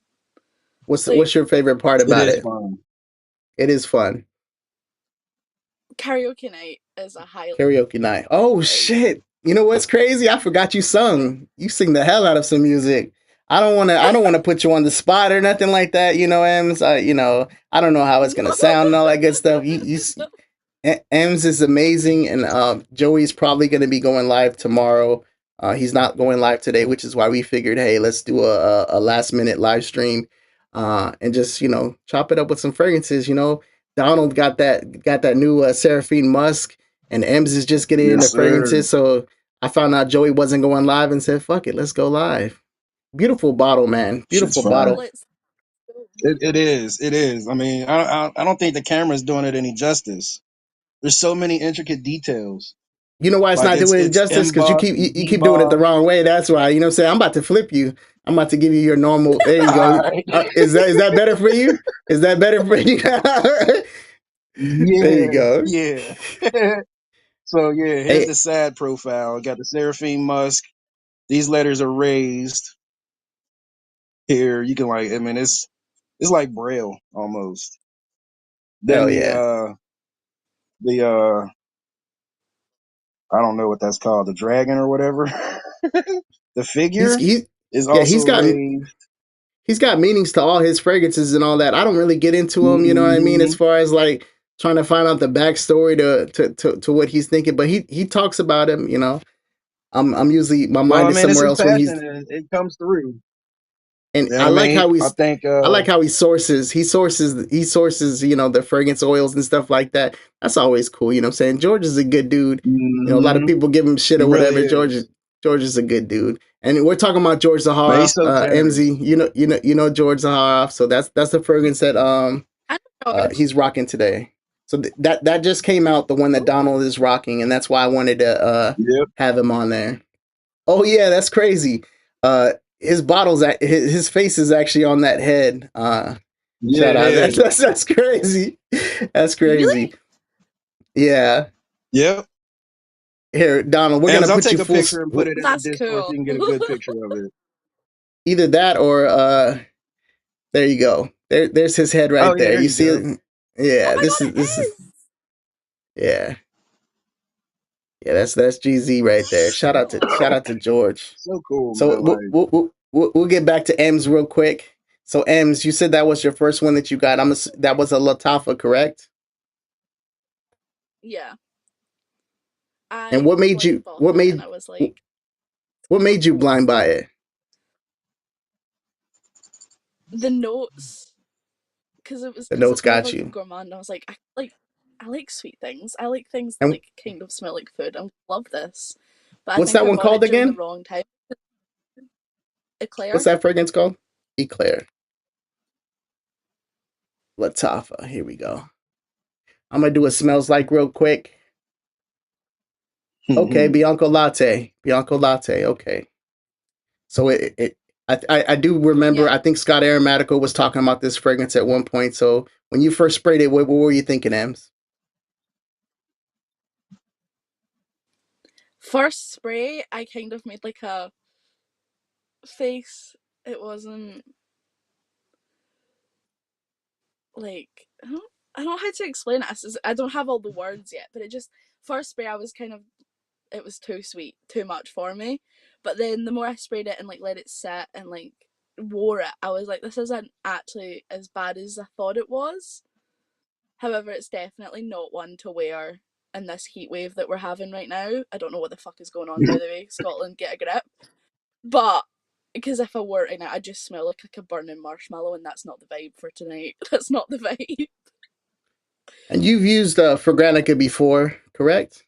Like What's your favorite part It about is it? fun. It is fun. karaoke night is a highlight. Karaoke night. Oh Like, shit! You know what's crazy? I forgot you sung. You sing the hell out of some music. I don't want to put you on the spot or nothing like that. Ems. I don't know how it's gonna sound and all that good stuff. Ems is amazing, and Joey's probably going to be going live tomorrow. He's not going live today, which is why we figured, hey, let's do a last minute live stream, and just chop it up with some fragrances. Donald got that new Seraphine Musk, and Ems is just getting into Yes, sir. fragrances. So I found out Joey wasn't going live and said, fuck it, let's go live. Beautiful bottle, man. Shit's Beautiful fire. bottle. let's go. It is. It is. I mean, I don't think the camera's doing it any justice. There's so many intricate details. You know why it's Like not doing it it's justice? Because embossed and you keep doing it the debossed. wrong way. That's why. You know what I'm saying? I'm about to flip you. I'm about to give you your normal. There you All go. right. Is that better for you? Is that better for you? There you Yeah. go. Yeah. So yeah, here's Hey, the sad profile. Got the Seraphine Musk. These letters are raised. Here you can like. I mean, it's like Braille almost. Then hell yeah. the I don't know what that's called, the dragon or whatever. The He's figure he is yeah, also raised. he's got meanings to all his fragrances and all that. I don't really get into him, you know what I mean, as Hmm. far as like trying to find out the backstory to what he's thinking. But he talks about him. I'm usually my Well, mind I is mean, it's somewhere his else when he's passion, and it comes through. and You know what I mean? I think. I like how he sources the fragrance oils and stuff like that. That's always cool. You know what I'm saying? George is a good dude. A lot of Hmm. people give him shit He or really whatever. is. George is a good dude. And we're talking about George But he's Zahara, so generous. MZ. You know George Zahara. So that's the fragrance that I know George. he's rocking today. So that just came out, the one that Oh, Donald is rocking, and that's why I wanted to Yep. have him on there. Oh yeah, that's crazy. His bottles, his face is actually on that head. Yeah, Shout it out. is. That's crazy. That's really? crazy. Yeah. Yep. Here, Donald, we're gonna Ems, I'll put you take a full. picture and put it in the That's Discord so cool. you can get a good picture of it. Either that or there you go. There's his head Oh right yeah, there. there You you see go. it? Oh Yeah. my god, This it is is. yeah. Yeah. That's GZ right there. Shout out to George. So cool, So man. Like, we'll get back to M's real quick. So M's, you said that was your first one that you got. That was a Latafa, correct? Yeah, And I blind bought what it and made I was like, What made you blind by it? The notes, because The it's notes kind of got like a you. gourmand. I was like, I like sweet things. I like things that And like kind of smell like food. I love this, but I what's think that I one got called it during the again? wrong time. What's Eclair. that fragrance called? Eclair. Latafa. Here we go. I'm gonna do a smells like real quick. Okay, Bianco Latte. Bianco Latte. Okay. So I do remember. Yeah. I think Scott Aromatico was talking about this fragrance at one point. So when you first sprayed it, what were you thinking, Ems? First spray, I kind of made like a face. It wasn't like I don't know how to explain it. I don't have all the words yet, but it just first spray I was kind of it was too sweet, too much for me. But then the more I sprayed it and like let it sit and like wore it, I was like, this isn't actually as bad as I thought it was. However, it's definitely not one to wear in this heat wave that we're having right now. I don't know what the fuck is going on, by the way. Scotland, get a grip. But because if I were in it, I just smell like a burning marshmallow, and that's not the vibe for tonight. That's not the vibe. And you've used Fragrantica before, correct?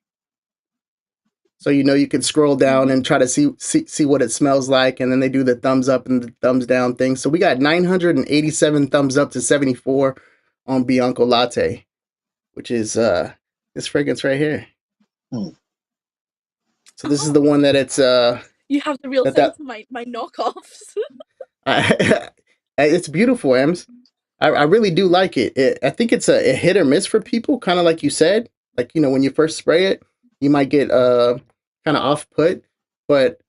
So you know you can scroll down Mm-hmm. and try to see what it smells like, and then they do the thumbs up and the thumbs down thing. So we got 987 thumbs up to 74 on Bianco Latte, which is this fragrance right here. So this is the one that it's You have the real that thing that to my knockoffs. it's beautiful, Ems. I really do like it. I think it's a hit or miss for people, kind of like you said. Like, you know, when you first spray it, you might get kind of off put, but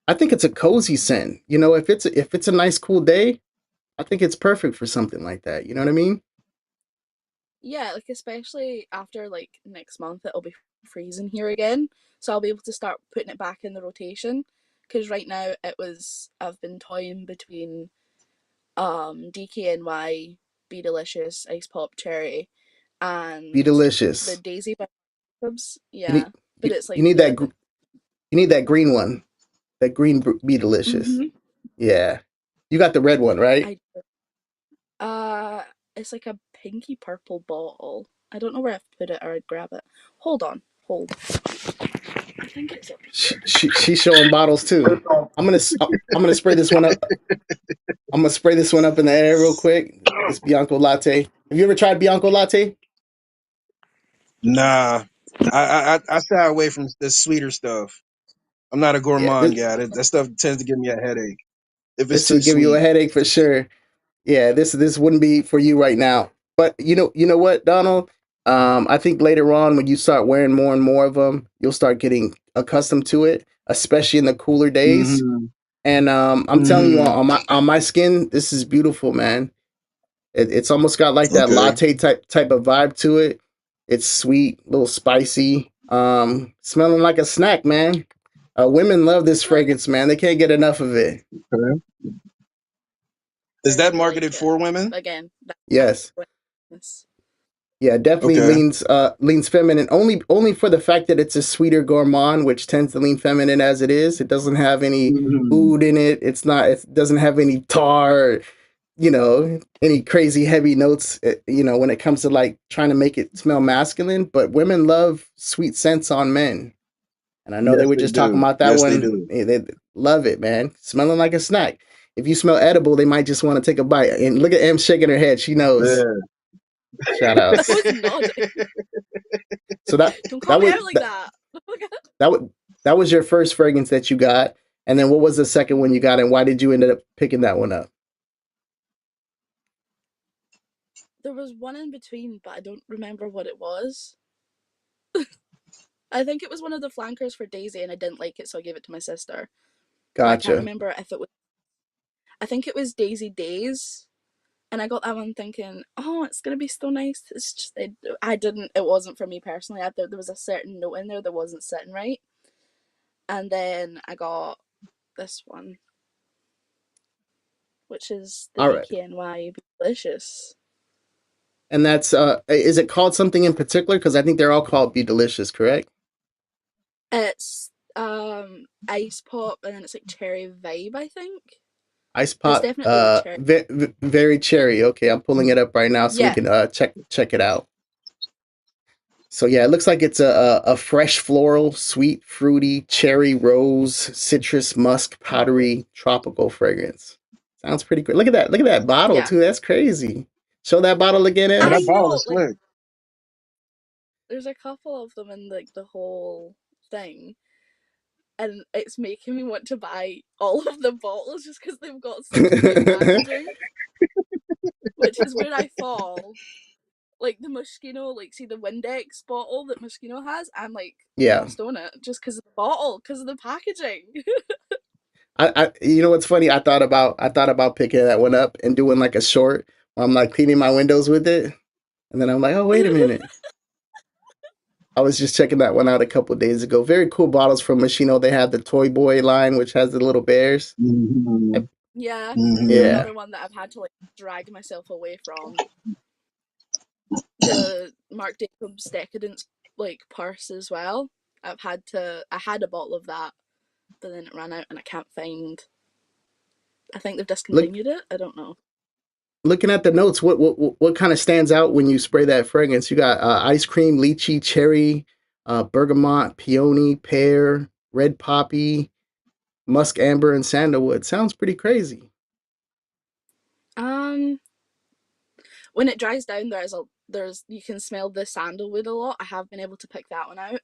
I think it's a cozy scent. You know, if it's a nice cool day, I think it's perfect for something like that. You know what I mean? Yeah, like especially after like next month, it'll be freezing here again, so I'll be able to start putting it back in the rotation. Because right now I've been toying between DKNY, Be Delicious, Ice Pop Cherry, Be and the delicious. Daisy by Jacobs. You Yeah, need but it's you like need that the you need that green one. That green Be delicious. mm-hmm. Yeah, you got the red one, right? I uh it's like a pinky purple bottle. I don't know where I've put it or I'd grab it. Hold on, hold. I think it's up here. She's showing bottles too. I'm gonna spray this one up. I'm gonna spray this one up in the air real quick. This Bianco Latte. Have you ever tried Bianco Latte? Nah, I shy away from the sweeter stuff. I'm not a Yeah, gourmand guy. That stuff tends to give me a headache if it's this will too give you a sweet. headache for sure. Yeah, this wouldn't be for you right now. But you know what, Donald? I think later on when you start wearing more and more of them, you'll start getting accustomed to it, especially in the cooler days. Mm-hmm. And I'm telling you, Mm-hmm. on my skin, this is beautiful, man. It's almost got like that Okay. latte type of vibe to it. It's sweet, a little spicy, smelling like a snack, man. Women love this Well, fragrance, man. They can't get enough of it. Okay. I Is that really like marketed it. for women? Again, Yes. that's Yeah, definitely Okay. leans feminine. Only for the fact that it's a sweeter gourmand, which tends to lean feminine as it is. It doesn't have any Mm-hmm. oud in it. It doesn't have any tar, or, you know, any crazy heavy notes. You know, when it comes to like trying to make it smell masculine. But women love sweet scents on men, and I know they Yes, were they just talking do. about that Yes, they one. do. They love it, man. Smelling like a snack. If you smell edible, they might just want to take a bite. And look at Em shaking her head. She knows. Yeah. Shout I outs. was nodding. So that Don't call that me was out like that. that was that was your first fragrance that you got, and then what was the second one you got, and why did you end up picking that one up? There was one in between, but I don't remember what it was. I think it was one of the flankers for Daisy, and I didn't like it, so I gave it to my sister. But I can't Gotcha. remember if it was. I think it was Daisy Days, and I got that one thinking, oh, it's gonna be so nice. It's just I didn't. It wasn't for me personally. There was a certain note in there that wasn't sitting right, and then I got this one, which is the All right, DKNY Delicious. and that's is it called something in particular? Because I think they're all called Be Delicious, correct? It's Ice Pop, and then it's like Cherry Vibe, I think. Ice It's Pop, definitely the cherry. very cherry. Okay, I'm pulling it up right now so we Yeah, can check it out. So yeah, it looks like it's a fresh floral, sweet, fruity, cherry, rose, citrus, musk, powdery, tropical fragrance. Sounds pretty good. Look at that! Look at that bottle yeah. too. That's crazy. Show that bottle again, Yeah, Em. I that bottle know, is like slick. there's a couple of them in like the whole thing, and it's making me want to buy all of the bottles just because they've got such cute packaging, which is where I fall. Like the Moschino, like see the Windex bottle that Moschino has, I'm like, Yeah. must own it just because of the bottle, because of the packaging. You know what's funny? I thought about picking that one up and doing like a short where I'm like cleaning my windows with it, and then I'm like, oh wait a minute. I was just checking that one out a couple days ago. Very cool bottles from Moschino. They have the Toy Boy line, which has the little bears. Mm-hmm. Yeah, they're Mm-hmm. Yeah. another one that I've had to like drag myself away from. The Marc Jacobs Decadence like purse as well. I had a bottle of that, but then it ran out and I can't find. I think they've Look, discontinued it. I don't know. looking at the notes, what kind of stands out when you spray that fragrance? You got ice cream, lychee, cherry, bergamot, peony, pear, red poppy, musk amber, and sandalwood. Sounds pretty crazy. Um, when it dries down, there's you can smell the sandalwood a lot. I have been able to pick that one out.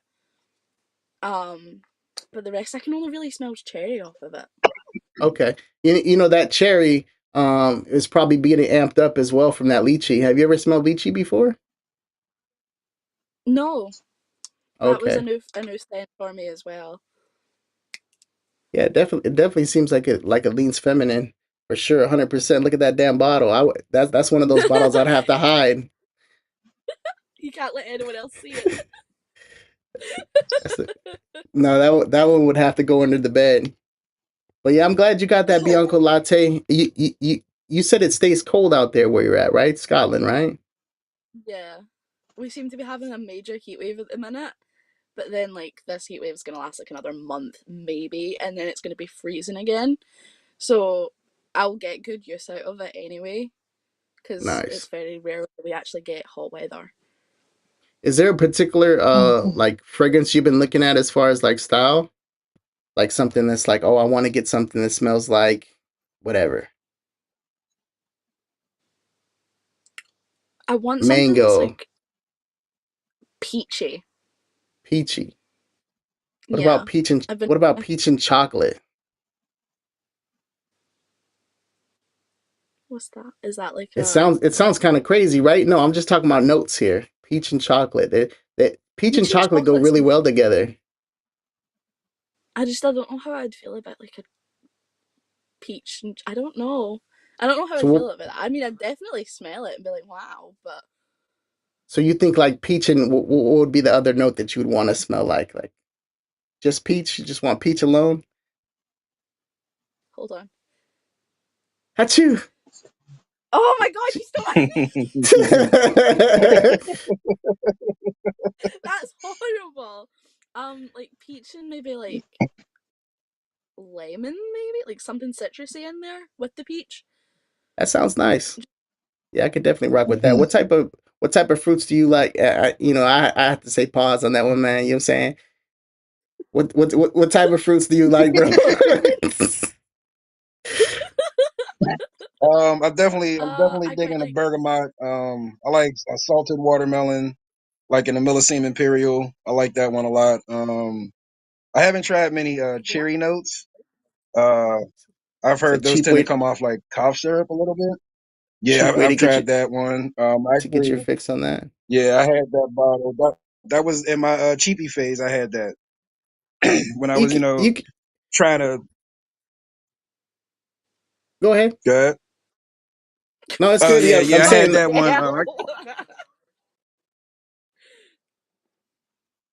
Um, but the rest I can only really smell cherry off of it. Okay. You know that cherry is probably getting amped up as well from that lychee. Have you ever smelled lychee before? No, that was a Okay. new scent for me as well. Yeah, it definitely seems like it leans feminine for sure, 100%. Look at that damn bottle. That's one of those bottles I'd have to hide. You can't let anyone else see it. That's the, no, that one would have to go under the bed. But yeah, I'm glad you got that Bianco latte. You said it stays cold out there where you're at, right? Scotland, right? Yeah, we seem to be having a major heat wave at the minute. But then, like, this heat wave is going to last like another month, maybe, and then it's going to be freezing again. So I'll get good use out of it anyway, because it's Nice. very rare that we actually get hot weather. Is there a particular like fragrance you've been looking at as far as like style? Like something that's like, oh, I want to get something that smells like whatever. I want something that's Mango, like peachy. peachy. Yeah, I've been. What about peach and chocolate? What's that? Is that like It sounds kind of crazy, right? No, I'm just talking about notes here. Peach and chocolate. Peach and peach and chocolate go chocolate's really nice. well together. I don't know how I'd feel about like a peach. I don't know. I don't know how So I'd what feel about that. I mean, I'd definitely smell it and be like, wow. But so you think like peach and what would be the other note that you would want to smell like? Like just peach? You just want peach alone? hold on. Achoo. Oh my god, you stole my That's horrible. Like peach and maybe like lemon, maybe like something citrusy in there with the peach. That sounds nice. Yeah, I could definitely rock with that. Mhm. What type of fruits do you like? I have to say pause on that one, man. You know what I'm saying? What type of fruits do you like, bro? I'm definitely I quite digging a like. bergamot. I like a salted watermelon, like in the Millesime Imperial. I like that one a lot. I haven't tried many What? cherry notes. Uh, I've It's a heard those tend to come off like cough syrup a little bit. Yeah, cheap way to I've get you tried that one. to get your Actually, fix on that. yeah, I had that bottle. That was in my cheapy phase. I had that when I You was, can, you can, trying to go ahead. gut. No, it's Oh good. yeah, Yeah, I'm yeah, I had saying that one. Hell.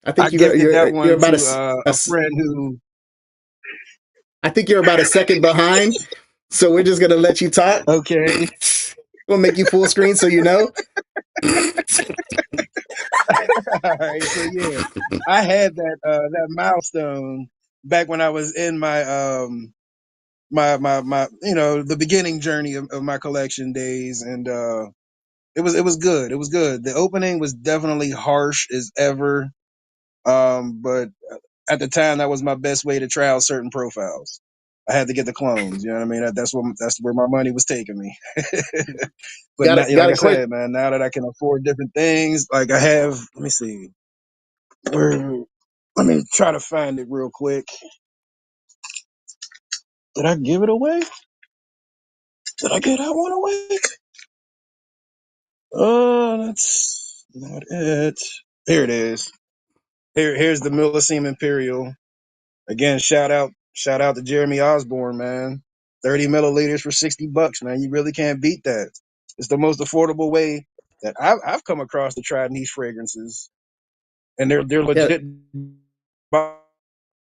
I I think gifted that you're one about to a friend who. I think you're about a second behind. So we're just gonna let you talk. Okay. We'll make you full screen so you know. All right. So yeah, I had that milestone back when I was in my the beginning journey of my collection days, and it was good. It was good. The opening was definitely harsh as ever, but at the time that was my best way to try out certain profiles. I had to get the clones. You know what I mean? That's where my money was taking me. But Got now, a like got I a question. said, man, now that I can afford different things, like I have, let me see, where, let me try to find it real quick. Did I give it away? Did I give that one away? That's not it. Here it is. Here's the Millesime Imperial. Again, shout out to Jeremy Osborne, man. 30 milliliters for $60, man. You really can't beat that. It's the most affordable way that I've come across to try niche fragrances, and they're Yeah, legit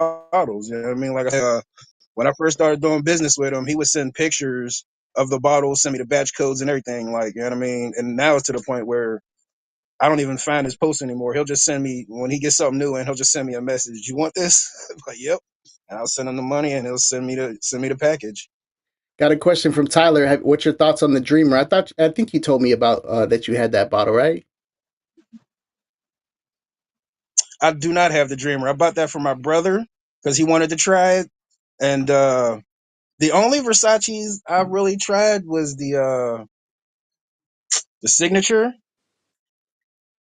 bottles. You know what I mean? Like I said, when I first started doing business with him, he would send pictures of the bottles, send me the batch codes and everything. Like, you know what I mean? And now it's to the point where I don't even find his posts anymore. He'll just send me when he gets something new, and he'll just send me a message. You want this? I'm like, yep. And I'll send him the money, and he'll send me the package. got a question from Tyler. What's your thoughts on the Dreamer? I think you told me about that you had that bottle, right? I do not have the Dreamer. I bought that for my brother because he wanted to try it, and the only Versace's I really tried was the Signature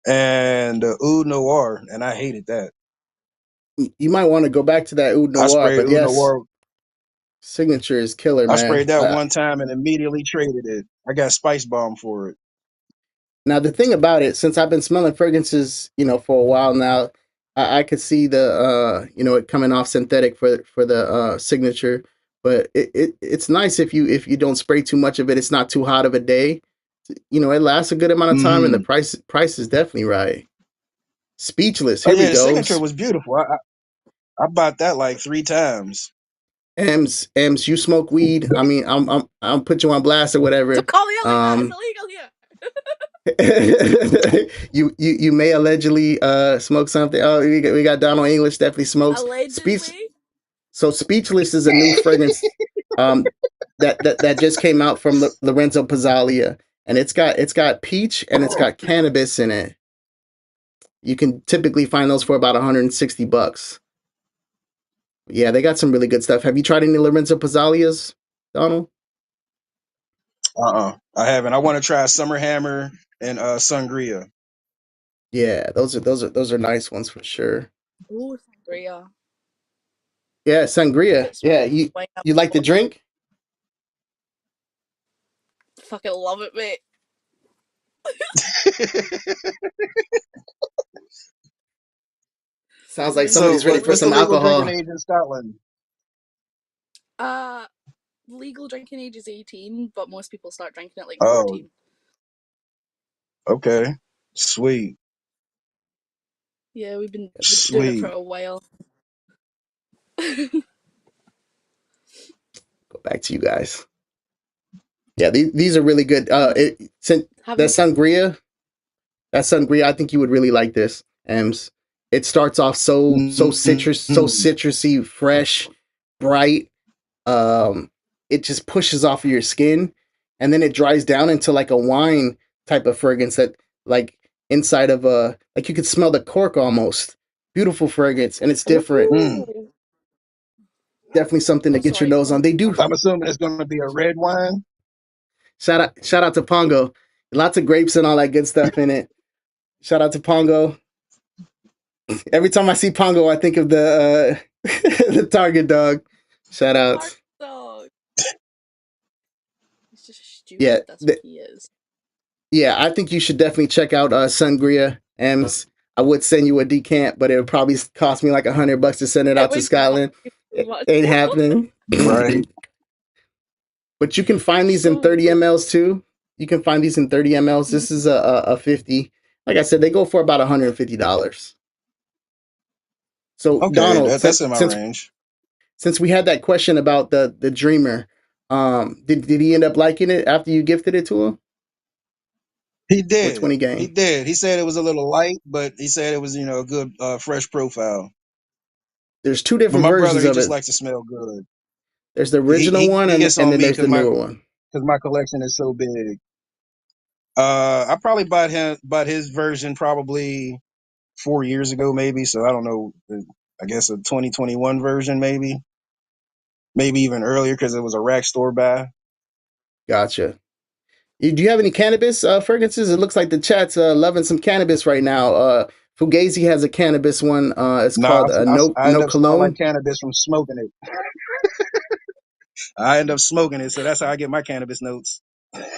and the Oud Noir, and I hated that. You might want to go back to that Oud I Noir, sprayed but Oud yes, Noir. Signature is killer, I man. sprayed that one time and immediately traded it. I got Spice Bomb for it. Now the thing about it, since I've been smelling fragrances, for a while now, I could see the it coming off synthetic for the Signature, but it's nice if you don't spray too much of it. It's not too hot of a day. It lasts a good amount of time, and the Mm-hmm. price is definitely right. Speechless. Oh Here we yeah, the go. Signature was beautiful. I bought that like 3 times. Ems, you smoke weed? I mean, I'm put you on blast or Don't whatever. call me out like that. It's Um, illegal here. you may allegedly smoke something. Oh, we got Donald English definitely smokes. Allegedly. So Speechless is a new fragrance that just came out from Lorenzo Pizzalia, and it's got peach and it's got cannabis in it. You can typically find those for about $160. Yeah, they got some really good stuff. Have you tried any Lorenzo Pizzalias, Donald? I haven't. I want to try Summer Hammer and Sangria. Yeah, those are nice ones for sure. Ooh, sangria. Yeah, sangria. It's Yeah, you way up you like the there. drink? Fucking love it, mate. Sounds like Sangria So, somebody's ready is for what's the some legal drinking alcohol. age in Scotland? uh legal drinking age is 18, but most people start drinking at like Oh, 14. okay. Sweet. Yeah, we've been doing it for Sweet. a while. Go back to you guys. Yeah, these are really good. Since that Haven't sangria, I think you would really like this. Ems, it starts off so Mm-hmm. citrusy, fresh, bright. Um, it just pushes off of your skin, and then it dries down into like a wine type of fragrance that like inside of a like you could smell the cork almost. Beautiful fragrance, and it's different. Mm. Ooh. Definitely something to Oh, get your sorry, nose go on. They do. on. I'm assuming it's going to be a red wine. Shout out to Pongo. Lots of grapes and all that good stuff in it. Shout out to Pongo. Every time I see Pongo, I think of the the Target dog. Shout Hard out. dog. He's just Yeah, stupid. That's what he is. yeah. I think you should definitely check out Sangria M's. I would send you a decant, but it would probably cost me like $100 to send it It out to would cost Scotland. me so It much. ain't happening. Right. But you can find these in So 30 good. mLs too. You can find these in 30 mLs. This is a 50. Like I said, they go for about $150. So Okay, Donald, that's since in my since range. since we had that question about the Dreamer, did he end up liking it after you gifted it to him? He Which did. one he He gained? did. He said it was a little light, but he said it was, a good fresh profile. There's two But different my brother, versions he of just it. likes to smell good. There's the He original he, one, he gets and on then me there's the newer one. because my collection is so big. I probably bought his version probably 4 years ago, maybe. So I don't know. I guess a 2021 version, maybe even earlier because it was a rack store buy. Gotcha. Do you have any cannabis fragrances? It looks like the chat's loving some cannabis right now. Fugazi has a cannabis one. It's Nah, called I end No up smelling like Cologne. cannabis from smoking it. I end up smoking it, so that's how I get my cannabis notes.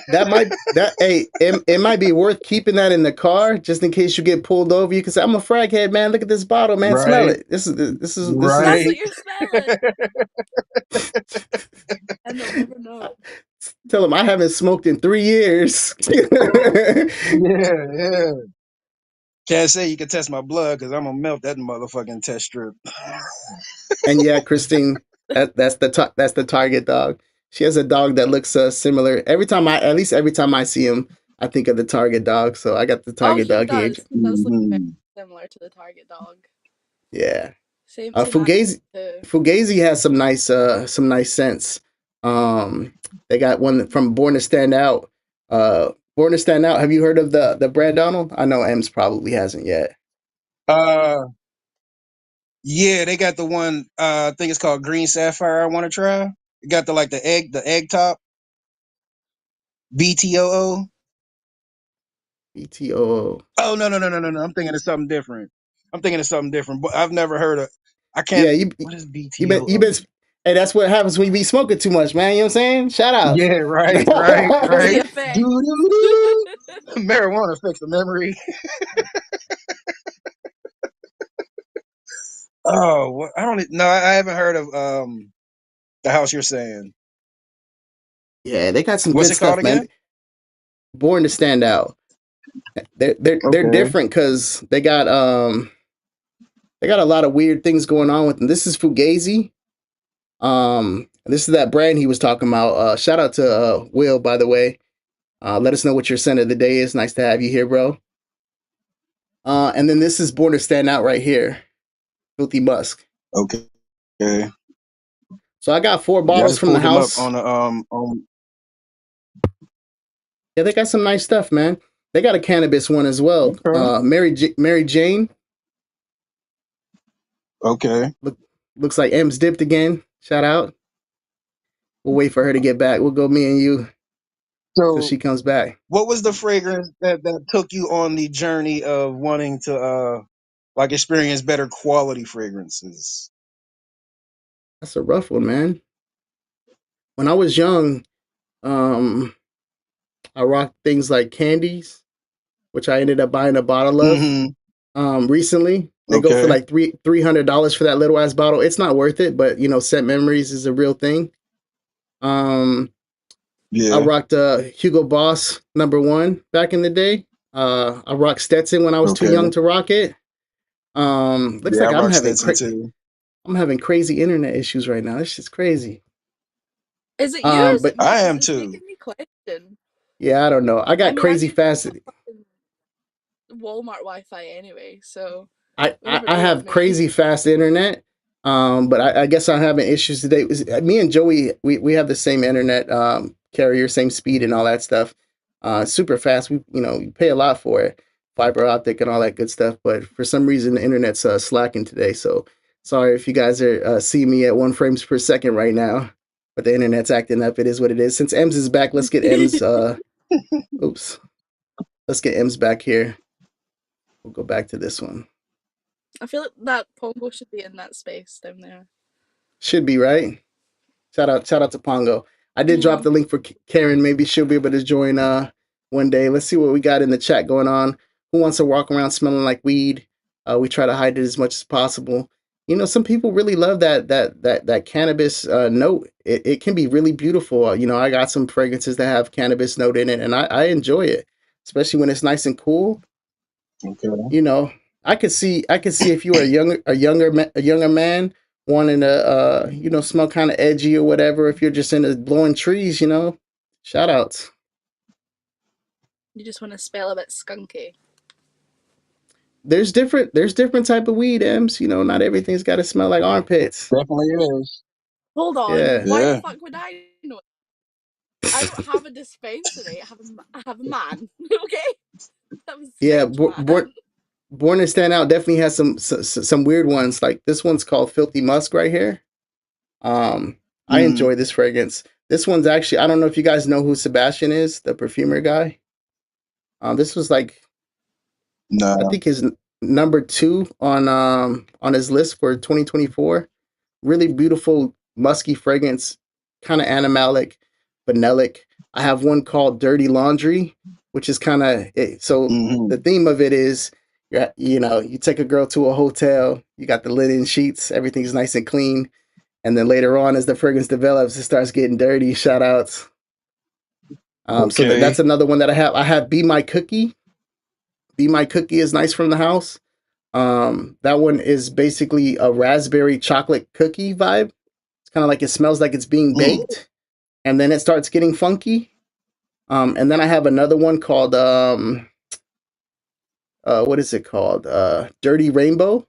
It might be worth keeping that in the car just in case you get pulled over. You can say, "I'm a frag head, man. Look at this bottle, man. Smell Right, it. This That's is." right. what you're smelling. And they'll never know. Tell them I haven't smoked in 3 years. Yeah, yeah. Can't say you can test my blood because I'm gonna melt that motherfucking test strip. And yeah, Christine, that's the target dog. She has a dog that looks similar. At least every time I see him, I think of the target dog. So I got the Oh, target dog here. he does look very Hmm. similar to the target dog. Yeah. Same actor Fugazi too. Fugazi has some nice scents. They got one from Born to Stand Out. Born to Stand Out. Have you heard of the Brad Donald? I know Ems probably hasn't yet. Uh, yeah, they got the one. I think it's called Green Sapphire. I want to try. It got the egg top. BTOO. BTO. Oh no! I'm thinking of something different. But I've never heard of. I Yeah, can't. What is you been. BTOO? Hey, that's what happens when you be smoking too much, man. You know what I'm saying? Shout outs. Yeah, right. It's the Do effect. do do. Marijuana affects the memory. Oh, I don't. No, I haven't heard of the house you're saying. Yeah, they got some What's good it called stuff, man. again? Born to Stand Out. They're Okay. different because they got a lot of weird things going on with them. This is Fugazi. This is that brand he was talking about. Shout out to Will, by the way. Let us know what your scent of the day is. Nice to have you here, bro. And then this is Born to Stand Out right here, Filthy Musk. Okay. Okay. So I got 4 Yeah, I bottles just from the pulled them up house. on the on. Yeah, they got some nice stuff, man. They got a cannabis one as well. Okay. Mary Jane. Okay. Looks like M's dipped again. Shout out. We'll wait for her to get back. We'll go me and you till So, she comes back. what was the fragrance that took you on the journey of wanting to like experience better quality fragrances? That's a rough one, man. When I was young, um, I rocked things like candies, which I ended up buying a bottle of. Mm-hmm. Recently, they go for Okay. like $300 for that little ass bottle. It's not worth it, but you know, scent memories is a real thing. Um, I Yeah. rocked Hugo Boss #1 back in the day. I rocked Stetson when I was too Okay. young to rock it. Looks Yeah, like I rock Stetson too. I'm having crazy internet issues right now. This shit's crazy. Is it you or is But it me? I Because am it's too. making me question. yeah, I don't know. I I got mean, I'm crazy using fast. fucking Walmart Wi-Fi anyway, so we I never I know with have me. crazy fast internet. But I guess I'm having issues today. Me and Joey, we have the same internet carrier, same speed and all that stuff. Super fast. We pay a lot for it, fiber optic and all that good stuff. But for some reason, the internet's slacking today. So sorry if you guys are seeing me at 1 frames per second right now. But the internet's acting up. It is what it is. Since Ems is back, let's get Ems. Oops. Let's get Ems back here. We'll go back to this one. I feel like that Pongo should be in that space down there. Should be right. Shout out to Pongo. I did drop the link for Karen. Maybe she'll be able to join one day. Let's see what we got in the chat going on. Who wants to walk around smelling like weed? We try to hide it as much as possible. You know, some people really love that cannabis note. It can be really beautiful. I got some fragrances that have cannabis note in it, and I enjoy it, especially when it's nice and cool. Okay. You know, I could see if you were a younger man wanting to smell kind of edgy or whatever. If you're just into blowing trees, shout outs. You just want to smell a bit skunky. there's different type of weed, M's. You know, not everything's got to smell like armpits. Definitely is. Hold on. Yeah. Why the Yeah. fuck would I know? I don't have a dispensary. I have a man. Okay? That was a Yeah, strange man. Born to Stand Out definitely has some weird ones. Like this one's called Filthy Musk right here. I Mm, enjoy this fragrance. This one's actually, I don't know if you guys know who Sebastian is, the perfumer guy. This was like, I nah. think his number 2 on his list for 2024. Really beautiful musky fragrance, kind of animalic, vanillic. I have one called Dirty Laundry, which is kind of so Hmm. the theme of it is you know, you take a girl to a hotel, you got the linen sheets, everything's nice and clean, and then later on as the fragrance develops, it starts getting dirty. Shout outs. So Okay. that's another one that I have. I have Be My Cookie. Be My Cookie is nice from the house. That one is basically a raspberry chocolate cookie vibe. It's kind of like it smells like it's being Mm. baked, and then it starts getting funky. And then I have another one called what is it called? Dirty Rainbow.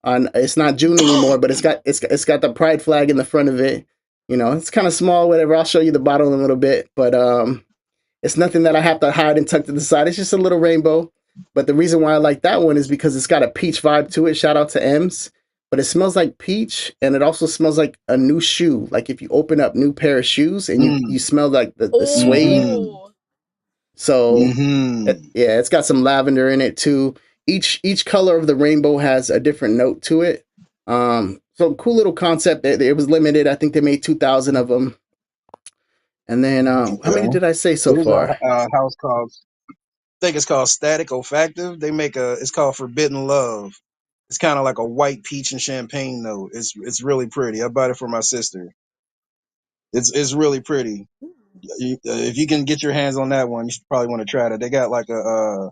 On it's not June anymore, but it's got the pride flag in the front of it. You know, it's kind of small, whatever. I'll show you the bottle in a little bit, but it's nothing that I have to hide and tuck to the side. It's just a little rainbow. But the reason why I like that one is because it's got a peach vibe to it. Shout out to M's. But it smells like peach, and it also smells like a new shoe. Like if you open up new pair of shoes and you Mm. smell like the suede. Hmm. Oh. So Hmm. yeah, it's got some lavender in it too. Each color of the rainbow has a different note to it. So cool little concept. It was limited. I think they made 2,000 of them. And then how many Okay. did I say so There's far? a house called, I think it's called Static Olfactive. They make it's called Forbidden Love. It's kind of like a white peach and champagne note. It's really pretty. I bought it for my sister. It's really pretty. If you can get your hands on that one, you should probably want to try it. They got like a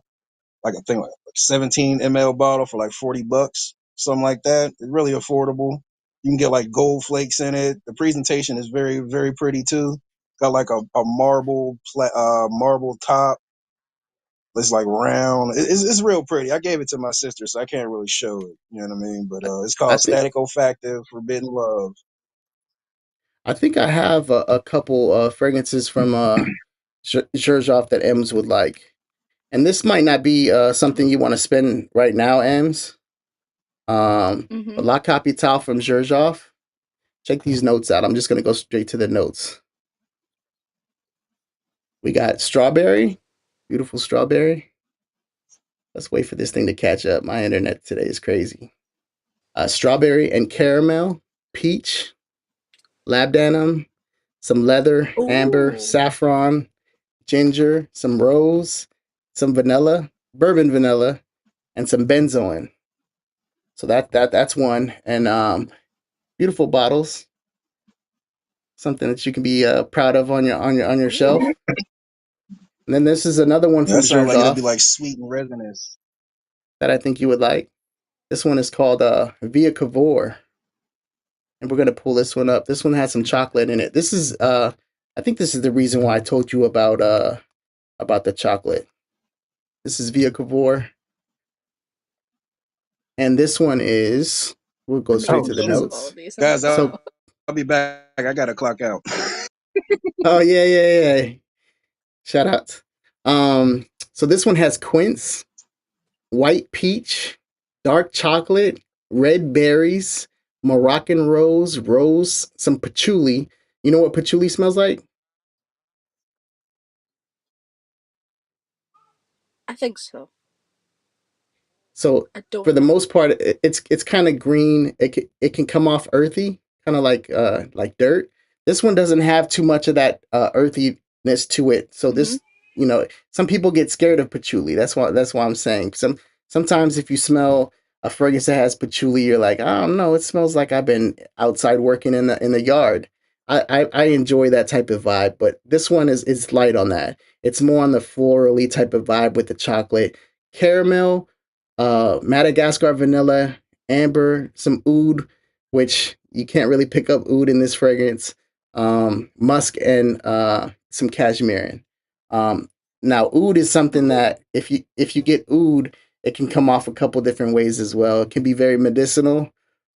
thing like 17 ml bottle for like $40, something like that. It's really affordable. You can get like gold flakes in it. The presentation is very very pretty too. Got like a marble top. It's like round. It's real pretty. I gave it to my sister, so I can't really show it. You know what I mean? But it's I called think Static Olfactive Forbidden Love. I think I have a couple fragrances from Xerjoff that Ems would like. And this might not be something you want to spend right now, Ems. But Mm-hmm. La Capitale from Xerjoff. Check these notes out. I'm just gonna go straight to the notes. We got strawberry, beautiful strawberry. Let's wait for this thing to catch up. My internet today is crazy. Strawberry and caramel, peach, labdanum, some leather, amber, Oh. saffron, ginger, some rose, some vanilla, bourbon vanilla, and some benzoin. So that's one. And beautiful bottles, something that you can be proud of on your shelf. Ooh. And then this is another one Yeah, from that sounds like it'll be Xerjoff like sweet and resinous. that I think you would like. This one is called Via Cavour, and we're gonna pull this one up. This one has some chocolate in it. This is I think this is the reason why I told you about the chocolate. This is Via Cavour, and this one is we'll go I'm straight making Oh to the notes of shoot, all notes. of these. I'm guys, like, So I'll be back. I gotta clock out. oh yeah. Shout out. So this one has quince, white peach, dark chocolate, red berries, Moroccan rose, some patchouli. You know what patchouli smells like? I think so. So I for don't the know. most part, it's kind of green. It can come off earthy, kind of like dirt. This one doesn't have too much of that earthiness to it. So Mm-hmm. this, you know, some people get scared of patchouli. That's why I'm saying sometimes if you smell a fragrance that has patchouli, you're like, I don't know, it smells like I've been outside working in the yard. I enjoy that type of vibe, but this one is light on that. It's more on the florally type of vibe with the chocolate, caramel, Madagascar vanilla, amber, some oud, which you can't really pick up oud in this fragrance, musk, and some cashmere. Um, Now, oud is something Oh. that if you get oud, it can come off a couple different ways as well. It can be very medicinal.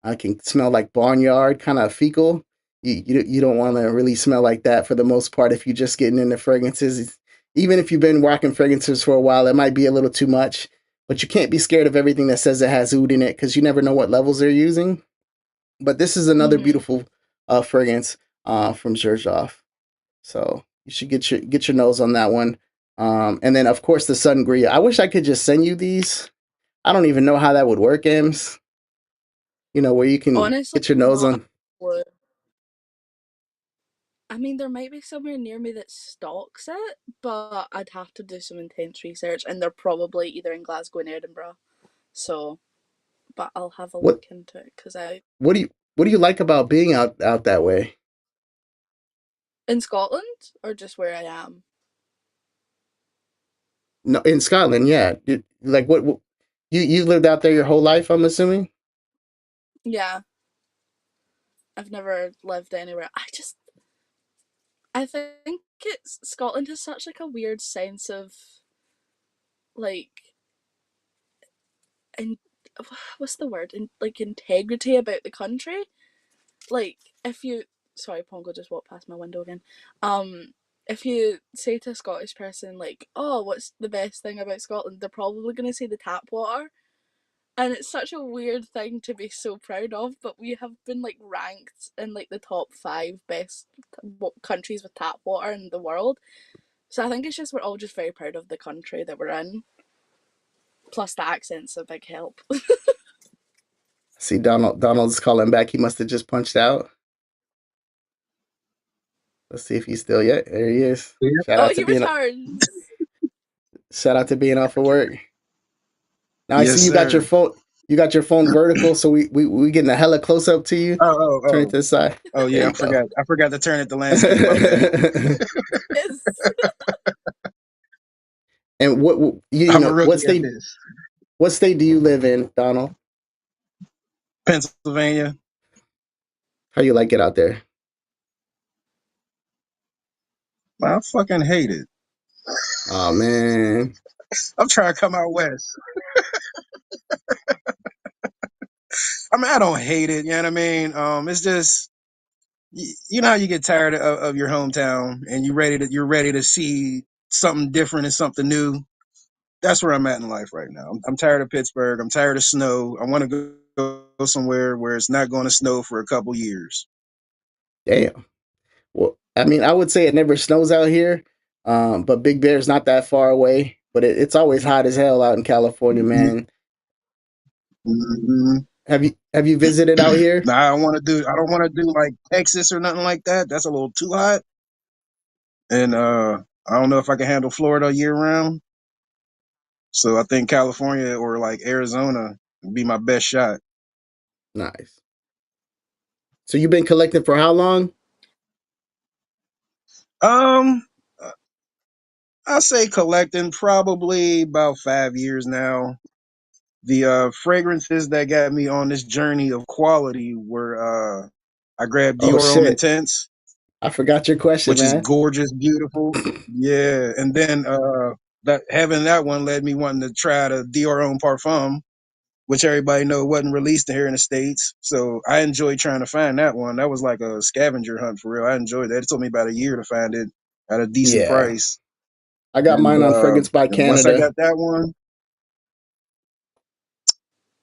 It can smell like barnyard, kind of fecal. You don't want to really smell like that for the most part if you're just getting into fragrances. Even if you've been rocking fragrances for a while, it might be a little too much. But you can't be scared of everything that says it has oud in it because you never know what levels they're using. But this is another Mhm. beautiful fragrance from Xerjoff. So you should get your nose on that one. And then of course the Sangria. I wish I could just send you these. I don't even know how that would work, Ems. You know, where you can Honestly, get your nose not a on. clue. I mean, there might be somewhere near me that stocks it, but I'd have to do some intense research, and they're probably either in Glasgow and Edinburgh. So, but I'll have a What look into it because I what do you like about being out that way? in Scotland or just where I am. No, in Scotland, yeah. Like what you lived out there your whole life, I'm assuming? Yeah, I've never lived anywhere. I think it's Scotland has such like a weird sense of like in what's the word in like integrity about the country. Like if you sorry, Pongo just walked past my window again. If you say to a Scottish person like, "Oh, what's the best thing about Scotland?" they're probably gonna say the tap water. And it's such a weird thing to be so proud of, but we have been like ranked in like the top 5 best countries with tap water in the world. So I think it's just we're all just very proud of the country that we're in. Plus the accent's a big help. See Donald's calling back. He must have just punched out. Let's see if he's still yet. There he is. Yeah. Oh, he returns. Shout out to being off of work. Now I see Yes, you got your sir. phone. You got your phone vertical, so we getting a hella close up to you. Oh, oh, Turn it oh. to the side. Oh There yeah, you go. I forgot to turn it to landscape. My bad. Yes. And you I'm a know rookie at this. what state do you live in, Donald? Pennsylvania. How you like it out there? I fucking hate it. Oh man, I'm trying to come out west. I mean, I don't hate it. You know what I mean? It's just you know how you get tired of your hometown and you're ready to see something different and something new. That's where I'm at in life right now. I'm tired of Pittsburgh. I'm tired of snow. I want to go somewhere where it's not going to snow for a couple years. damn. Well, I mean, I would say it never snows out here, but Big Bear's not that far away. But it's always hot as hell out in California, man. Mm-hmm. Have you visited out here? Now I don't want to do like Texas or nothing like that. That's a little too hot. And I don't know if I can handle Florida year round. So I think California or like Arizona would be my best shot. Nice. So you've been collecting for how long? Um, I say collecting probably about 5 years now. The fragrances that got me on this journey of quality were I grabbed Oh Dior Homme shit, Intense, I forgot your question, which is man. gorgeous, beautiful. Yeah, and then that having that one led me wanting to try the Dior Homme Parfum, which everybody know wasn't released here in the States. So I enjoyed trying to find that one. That was like a scavenger hunt for real. I enjoyed that. It took me about a year to find it at a decent Yeah, price. I got And, mine on Fragrance by once I Canada. got that one,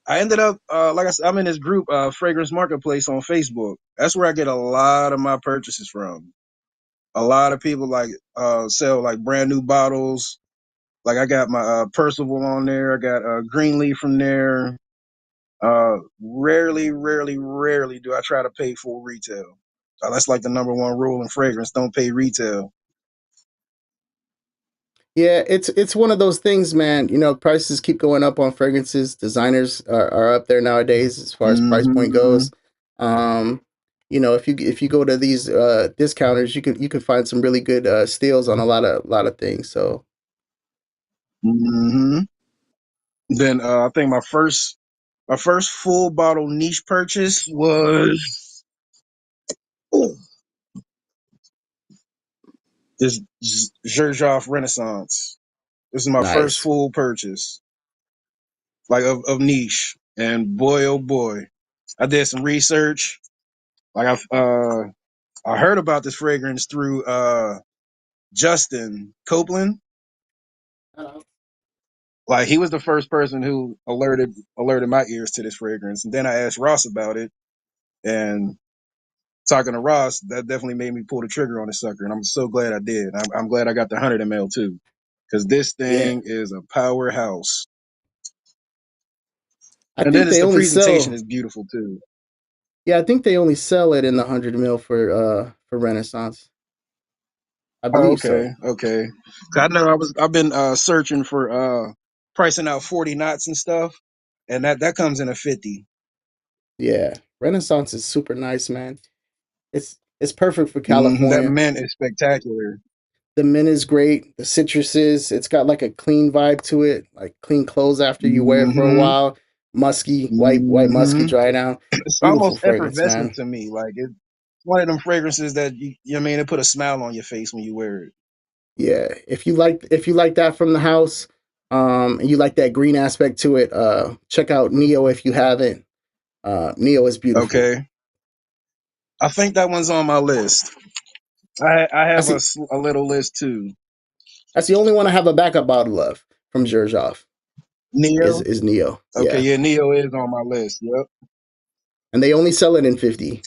I ended up, like I said, I'm in this group, Fragrance Marketplace on Facebook. That's where I get a lot of my purchases from. A lot of people like sell like brand new bottles. Like I got my Percival on there. I got Greenleaf from there. Rarely do I try to pay full retail. That's like the number one rule in fragrance: don't pay retail. Yeah, it's one of those things, man. You know, prices keep going up on fragrances. Designers are up there nowadays as far as price point Mm-hmm. goes. Um, you know, if you go to these discounters, you can find some really good steals on a lot of things. So Mm-hmm. Then I think my first full bottle niche purchase was ooh, this Xerjoff Renaissance. This is my first nice. full purchase. like of niche. And boy, oh boy, I did some research. Like I heard about this fragrance through Justin Copeland. Like he was the first person who alerted my ears to this fragrance, and then I asked Ross about it. And talking to Ross, that definitely made me pull the trigger on the sucker, and I'm so glad I did. I'm glad I got the 100 ml too, because this Yeah, thing is a powerhouse. I And then think it's they the only presentation sell. is beautiful too. Yeah, I think they only sell it in the 100 ml for Renaissance. I Oh, believe okay, so. okay. 'Cause I know I've been searching for pricing out 40 knots and stuff, and that comes in a 50. Yeah, Renaissance is super nice, man. It's perfect for That California. mint is spectacular. The mint is great. The citruses, it's got like a clean vibe to it, like clean clothes after you wear it for a Hmm. while. Musky, white musky Hmm. dry down. It's Beautiful almost fragrance, effervescent man. to me. Like it's one of them fragrances that you know what I mean, it put a smile on your face when you wear it. Yeah, if you like that from the house, and you like that green aspect to it, check out Neo if you haven't. Neo is beautiful. Okay, I think that one's on my list. I That's have the a little list too. that's the only one I have a backup bottle of from Xerjoff Neo. is Neo. Okay, Yeah, yeah, Neo is on my list. Yep. and they only sell it in 50.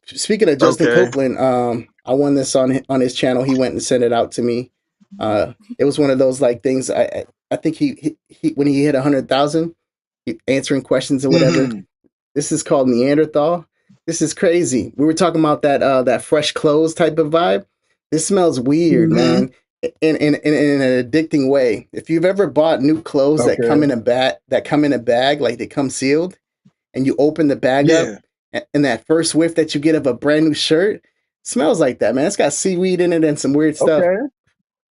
Speaking of Justin Okay. Copeland, I won this on his channel. He went and sent it out to me. It was one of those like things. I think he when he hit 100,000, answering questions or whatever. Hmm. This is called Neanderthal. This is crazy. We were talking about that fresh clothes type of vibe. This smells weird, Hmm. man, in an addicting way. If you've ever bought new clothes that Okay. come in a bag, like they come sealed, and you open the bag up, Yeah. and that first whiff that you get of a brand new shirt smells like that, man. It's got seaweed in it and some weird stuff. Okay.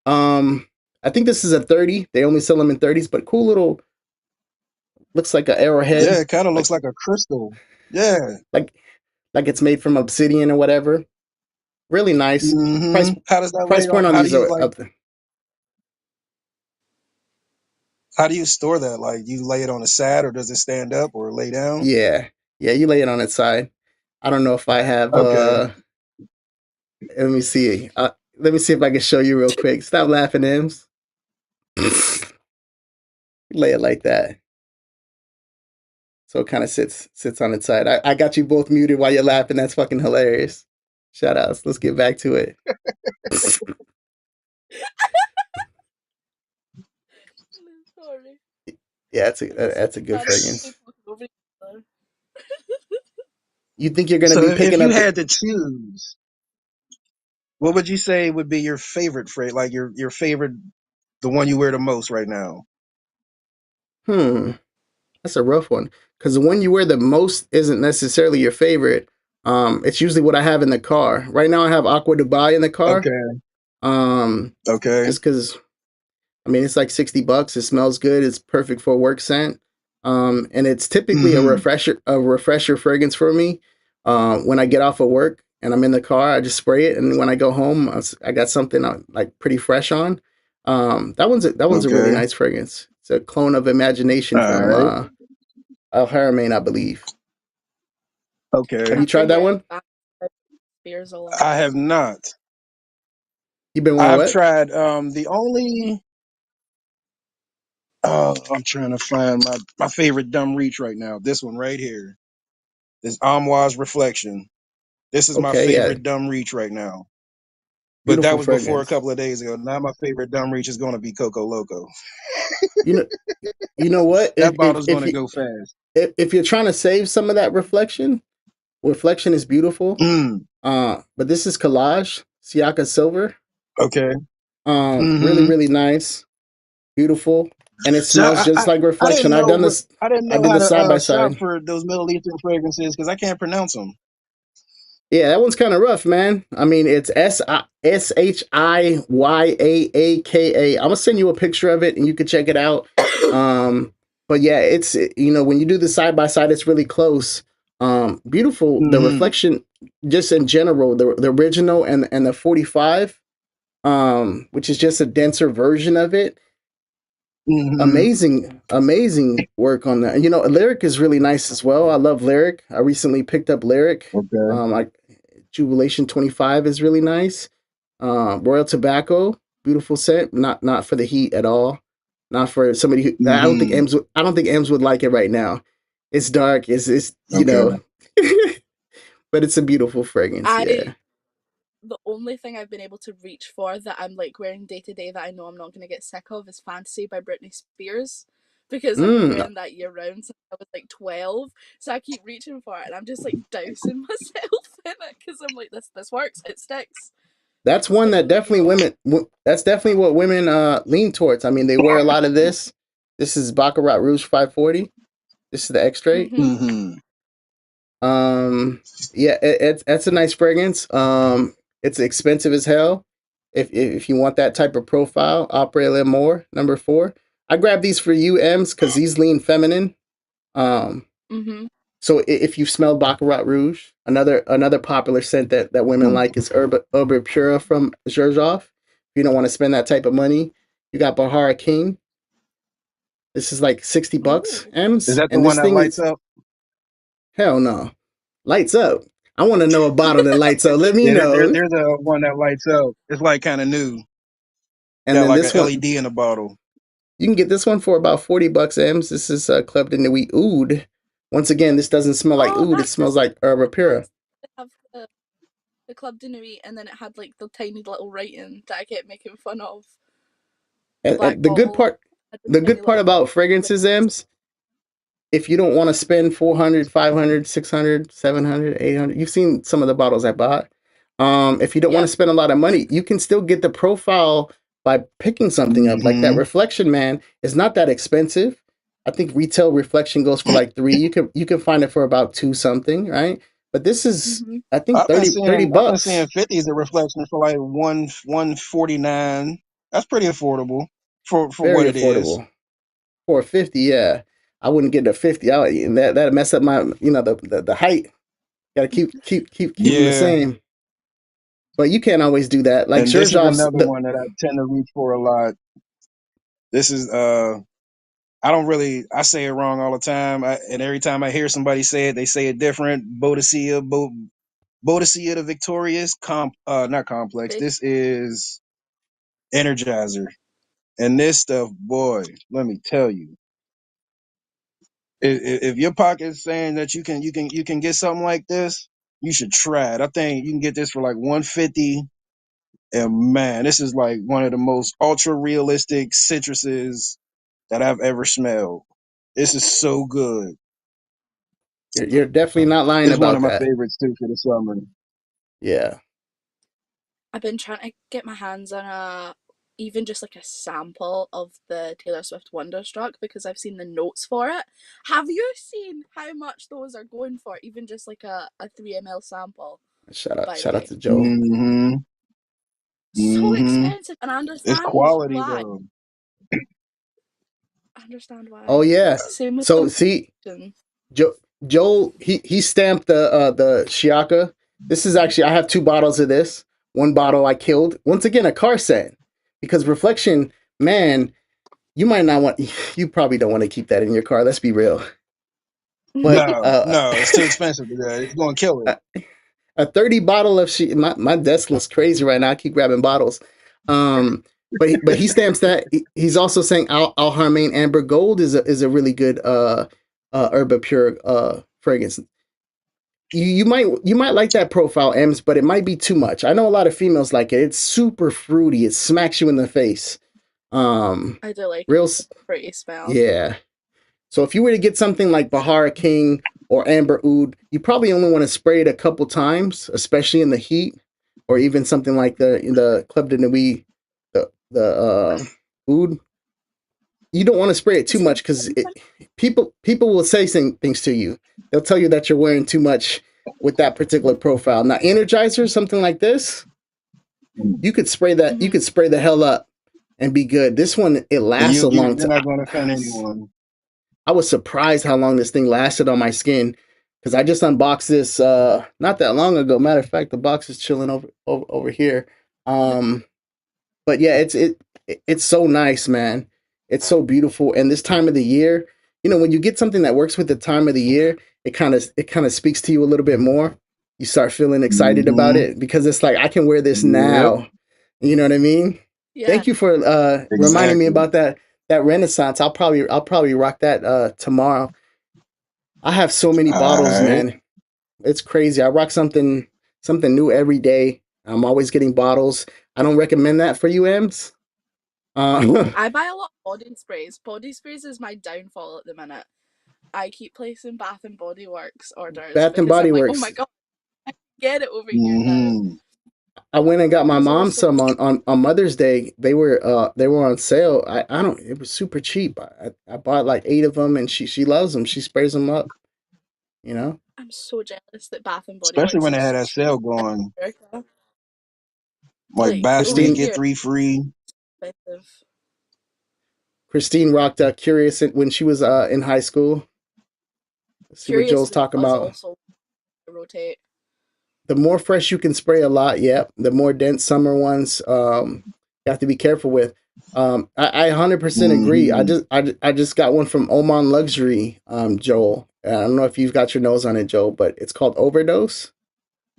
Um, I think this is a 30. They only sell them in 30s, but cool little, looks like an Yeah, arrowhead, it kind of like looks like a crystal. Yeah. like like it's made from obsidian or whatever. Really nice. Hmm. Price How does that price lay point on? on How do these you are like? up there. How do you store that? Like, you lay it on the side, or does it stand up, or lay down? Yeah. Yeah, you lay it on its side. I don't know if I have Okay. let me see. Let me see if I can show you real quick. Stop laughing, Ems. Lay it like that. So it kind of sits on its side. I got you both muted while you're laughing. That's fucking hilarious. Shout outs. Let's get back to it. Sorry. Yeah, It's so that's a good funny when we fragrance. talk over each other. You think you're gonna So be if picking you up the had to choose, what would you say would be your favorite phrase? Like your favorite, the one you wear the most right now? hmm, that's a rough one. Because the one you wear the most isn't necessarily your favorite. It's usually what I have in the car. Right now I have Aqua Dubai in the car. Okay. Um, Okay. just because I mean, it's like $60. It smells good. It's perfect for a work scent. And it's typically Hmm. a refresher fragrance for me. When I get off of work and I'm in the car, I just spray it. And when I go home, I got something like pretty fresh on. That one's a really Okay. nice fragrance. It's a clone of Imagination All from right. Al Haramain, I believe. Have Okay. you tried that Yeah, one? Spears a lot. I have not. You've been wearing I've what? tried the only I'm trying to find my favorite dumb reach right now. This one right here. This Amouage Reflection. This is my Okay, yeah, favorite dumb reach right now. But that beautiful was before a fragrance. couple of days ago. Now my favorite dumb reach is going to be Coco Loco. You know, you know what? That bottle's going to go fast. If you're trying to save some of that reflection is beautiful. Mm, But this is Collage, Siaka Silver. okay. Really, Hmm. really nice, beautiful, and it So smells just like I didn't Reflection. I've done know this. I didn't I know did how the to side by shop side. for those Middle Eastern fragrances because I can't pronounce them. Yeah, that one's kind of rough, man. I mean, it's Shiyaka. I'm gonna send you a picture of it, and you can check it out. But yeah, it's when you do the side by side, it's really close. Beautiful. The Hmm. Reflection, just in general, the original and the 45, which is just a denser version of it. Hmm. amazing work on that. You know, Lyric is really nice as well. I love Lyric. I recently picked up Lyric. Okay. Like Jubilation 25 is really nice. Royal Tobacco, beautiful scent. Not for the heat at all. Not for somebody who Hmm. I don't think Ems would like it right now. It's dark. It's you Okay. know, but it's a beautiful fragrance. I Yeah. the only thing I've been able to reach for that I'm like wearing day to day that I know I'm not gonna get sick of is Fantasy by Britney Spears. Because I've been Mm, wearing that year round since I was like 12. So I keep reaching for it and I'm just like dousing myself in it because I'm like, this works, it sticks. that's one Stick that with me, definitely people. that's definitely what women lean towards. I mean, they wear a lot of this. This is Baccarat Rouge 540. This is the extrait. Mm-hmm. Hmm. Um, yeah, it's a nice fragrance. It's expensive as hell. If you want that type of profile, Opera L'Amour #4. I grabbed these for you, M's, because these lean feminine. Um, Mm-hmm. so if you've smelled Baccarat Rouge, another popular scent that women like is Herba Pura from Xerjoff. If you don't want to spend that type of money, you got Bahara King. This is like $60, Oh. Is M's, that the and one this that thing lights is up? hell no. Lights up. I want to know a bottle that lights up. Let me Yeah, know. there's a one that lights up. It's like kind of new. And Got then like this a one, LED in the bottle. you can get this one for about $40, M's. This is Club de Nuit Oud. Once again, this doesn't smell like Oh, oud. It that's the smells like Herba Pura. ones that have the Club de Nuit and then it had like the tiny little writing that I kept making fun of. The black And the good bottle part, had the the tiny good part little about fragrances, writings. M's, if you don't want to spend 400, 500, 600, 700, 800, you've seen some of the bottles I bought. If you don't want to Yep. spend a lot of money, you can still get the profile by picking something up. Like that Hmm. Reflection Man is not that expensive. I think retail Reflection goes for like 3. You can find it for about 2 something, right? But this is Mm-hmm. I think 30 I've been seeing bucks. 50s of reflection for like 149. That's pretty affordable for Very what it is. affordable. For a 50, yeah. I wouldn't get a 50. That'd mess up my, the height. Got to keep them the Yeah, same. But you can't always do that. Like and this is Xerjoff's another one that I tend to reach for a lot. This is I don't really I say it wrong all the time. And every time I hear somebody say it, they say it different. Bodicea the Victorious not complex. Big. This is Energizer. And this stuff, boy, let me tell you. If your pocket's saying that you can get something like this, you should try it. I think you can get this for like 150. And man, this is like one of the most ultra realistic citruses that I've ever smelled. This is so good. you're definitely not lying It's one about of my that. favorites too for the summer. Yeah. I've been trying to get my hands on even just like a sample of the Taylor Swift Wonderstruck because I've seen the notes for it. Have you seen how much those are going for? Even just like a 3 ml sample, by the Shout out way. to Joe. Mm-hmm. So Mm-hmm. expensive, and I It's understand quality why. though. I understand Oh why. yeah. Same with So the see, motion. Joel he stamped the Shiaka. This is actually I have 2 bottles of this. One bottle I killed. Once again a car set. Because Reflection, man, you might not want you probably don't want to keep that in your car. Let's be real. But No, no, it's too expensive to that. It's gonna kill it. a 30 bottle of shit. My desk looks crazy right now. I keep grabbing bottles. But he stamps that. He's also saying Al Harmain Amber Gold is a really good Herba Pure fragrance. You might like that profile, Ems, but it might be too much. I know a lot of females like it. It's super fruity. It smacks you in the face. Um, I do like real, a pretty smell. yeah. So if you were to get something like Bahara King or Amber Oud, you probably only want to spray it a couple times, especially in the heat, or even something like the Club de Nuit, the Oud. You don't want to spray it too See, much because people will say things to you. They'll tell you that you're wearing too much with that particular profile. Now, Energizer, something like this, you could spray that. You mhm. could spray the hell up and be good. This one it And lasts a long you're time. not gonna offend anyone. I was surprised how long this thing lasted on my skin because I just unboxed this not that long ago. Matter of fact, the box is chilling over here. Um, but yeah, it's so nice, man. It's so beautiful. And this time of the year, when you get something that works with the time of the year, it kind of speaks to you a little bit more. You start feeling excited about Mm-hmm. it because it's like I can wear this Yep. now. You know what I mean? Yeah. Thank you for reminding me Exactly. about that Renaissance. I'll probably rock that tomorrow. I have so many All bottles, right. man. It's crazy. I rock something new every day. I'm always getting bottles. I don't recommend that for you, Ems. Uh, I buy a lot of body sprays. Body sprays is my downfall at the minute. I keep placing Bath and Body Works orders Bath and because I'm Body like, oh my Works. god, get it over here now. Mm-hmm. I went and got my There's mom also some on Mother's Day. They were on sale. I don't. It was super cheap. I bought like 8 of them, and she loves them. She sprays them up. You know. I'm so jealous that Bath and Body Especially Works when they is had that cheap sale in going, America. like Like buy over 3 Christine get here, 3 free. it's expensive. Christine rocked Curious when she was in high school. Let's see what Curious Joel's talking does about. also rotate. The more fresh you can spray a lot, yep. The more dense summer ones, you have to be careful with. I 100% agree. I Mm-hmm. just I just got one from Oman Luxury, Joel. I don't know if you've got your nose on it, Joel, but it's called Overdose,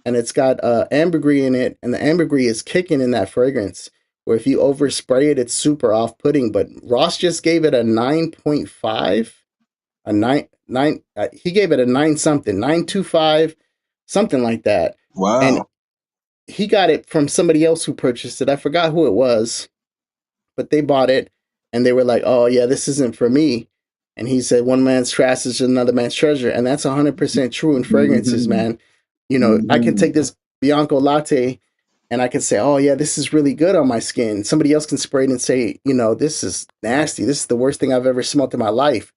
and it's got ambergris in it, and the ambergris is kicking in that fragrance. Where if you overspray it, it's super off-putting. But Ross just gave it a 9.5, a nine. He gave it a 9 something, 9.25, something like that, and Wow. he got it from somebody else who purchased it. I forgot who it was, but they bought it and they were like, "Oh yeah, this isn't for me." And he said, "One man's trash is another man's treasure," and that's 100% true in fragrances, Mm-hmm. man. I can Mm-hmm. take this Bianco latte and I can say, "Oh yeah, this is really good on my skin." Somebody else can spray it and say, "This is nasty. This is the worst thing I've ever smelled in my life."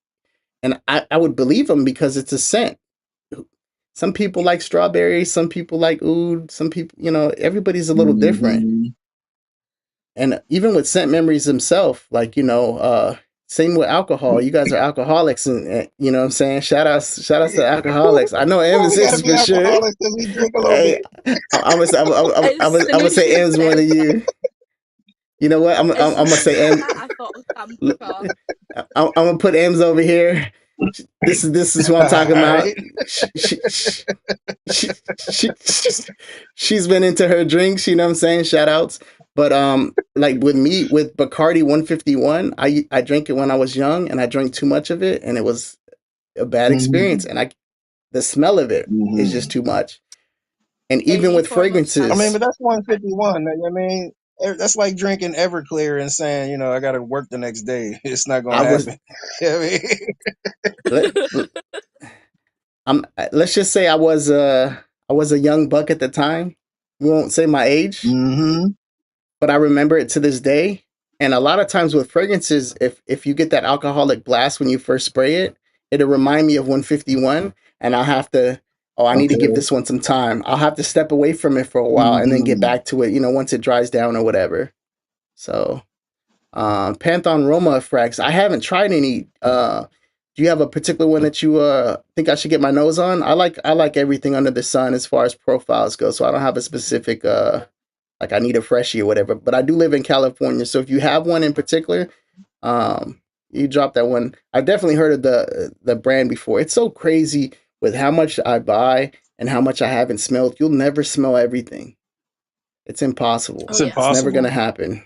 And I would believe them because it's a scent. Some people like strawberry, some people like oud, some people, everybody's a little different. Mm-hmm. And even with scent memories themselves, like, same with alcohol. You guys are alcoholics, and you know what I'm saying? Shout outs to alcoholics. I know Well, M's we gotta is be for sure. alcoholics because we drink a little Hey, bit. I would As say soon M's as more you than said, you. You know what? I'm as I'm, I'm soon gonna as you say said M. that, I thought of Sambuca. I'm gonna put M's over here. This is what I'm talking All about. right. She, she, she's been into her drinks, you know what I'm saying? Shout outs. But like with me with Bacardi 151, I drank it when I was young and I drank too much of it and it was a bad experience Mm-hmm. and the smell of it is just Mm-hmm. too much. And even Any with form of I mean, fragrances, but Sambuca. that's 151. I mean, that's like drinking Everclear and saying, I got to work the next day. It's not I gonna was happen. I mean, let, let's just say I was a young buck at the time. We won't say my age, mm-hmm. but I remember it to this day. And a lot of times with fragrances, if you get that alcoholic blast when you first spray it, it'll remind me of 151, and I'll have to. Oh, I need to give Okay. this one some time. I'll have to step away from it for a while and then get Mm-hmm. back to it. Once it dries down or whatever. So, Panthon Roma frags. I haven't tried any. Do you have a particular one that you think I should get my nose on? I like everything under the sun as far as profiles go. So I don't have a specific like I need a freshie or whatever. But I do live in California, so if you have one in particular, you drop that one. I've definitely heard of the brand before. It's so crazy with how much I buy and how much I haven't smelled. You'll never smell everything. It's impossible. Oh It's yeah. It's never gonna impossible. happen.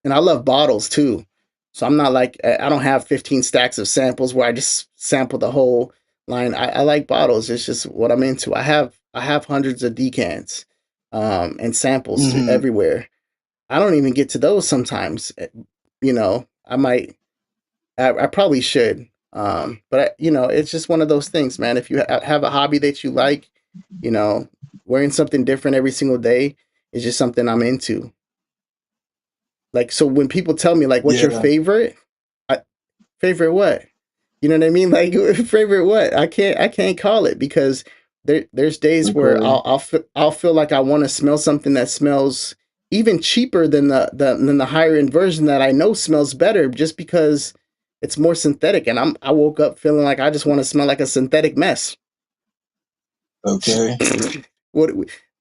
And I love bottles too. So I'm not like I don't have 15 stacks of samples where I just sample the whole line. I like bottles. It's just what I'm into. I have hundreds of decants and samples Mm-hmm. everywhere. I don't even get to those sometimes. I might. I probably should. But it's just one of those things, man. If you have a hobby that you like, you know, wearing something different every single day is just something I'm into. Like, so when people tell me like, "What's your Yeah. favorite?" Favorite what? You know what I mean? Like favorite what? I can't call it because there's days where Okay. I'll feel like I want to smell something that smells even cheaper than the higher end version that I know smells better just because it's more synthetic and I woke up feeling like I just want to smell like a synthetic mess. Okay. what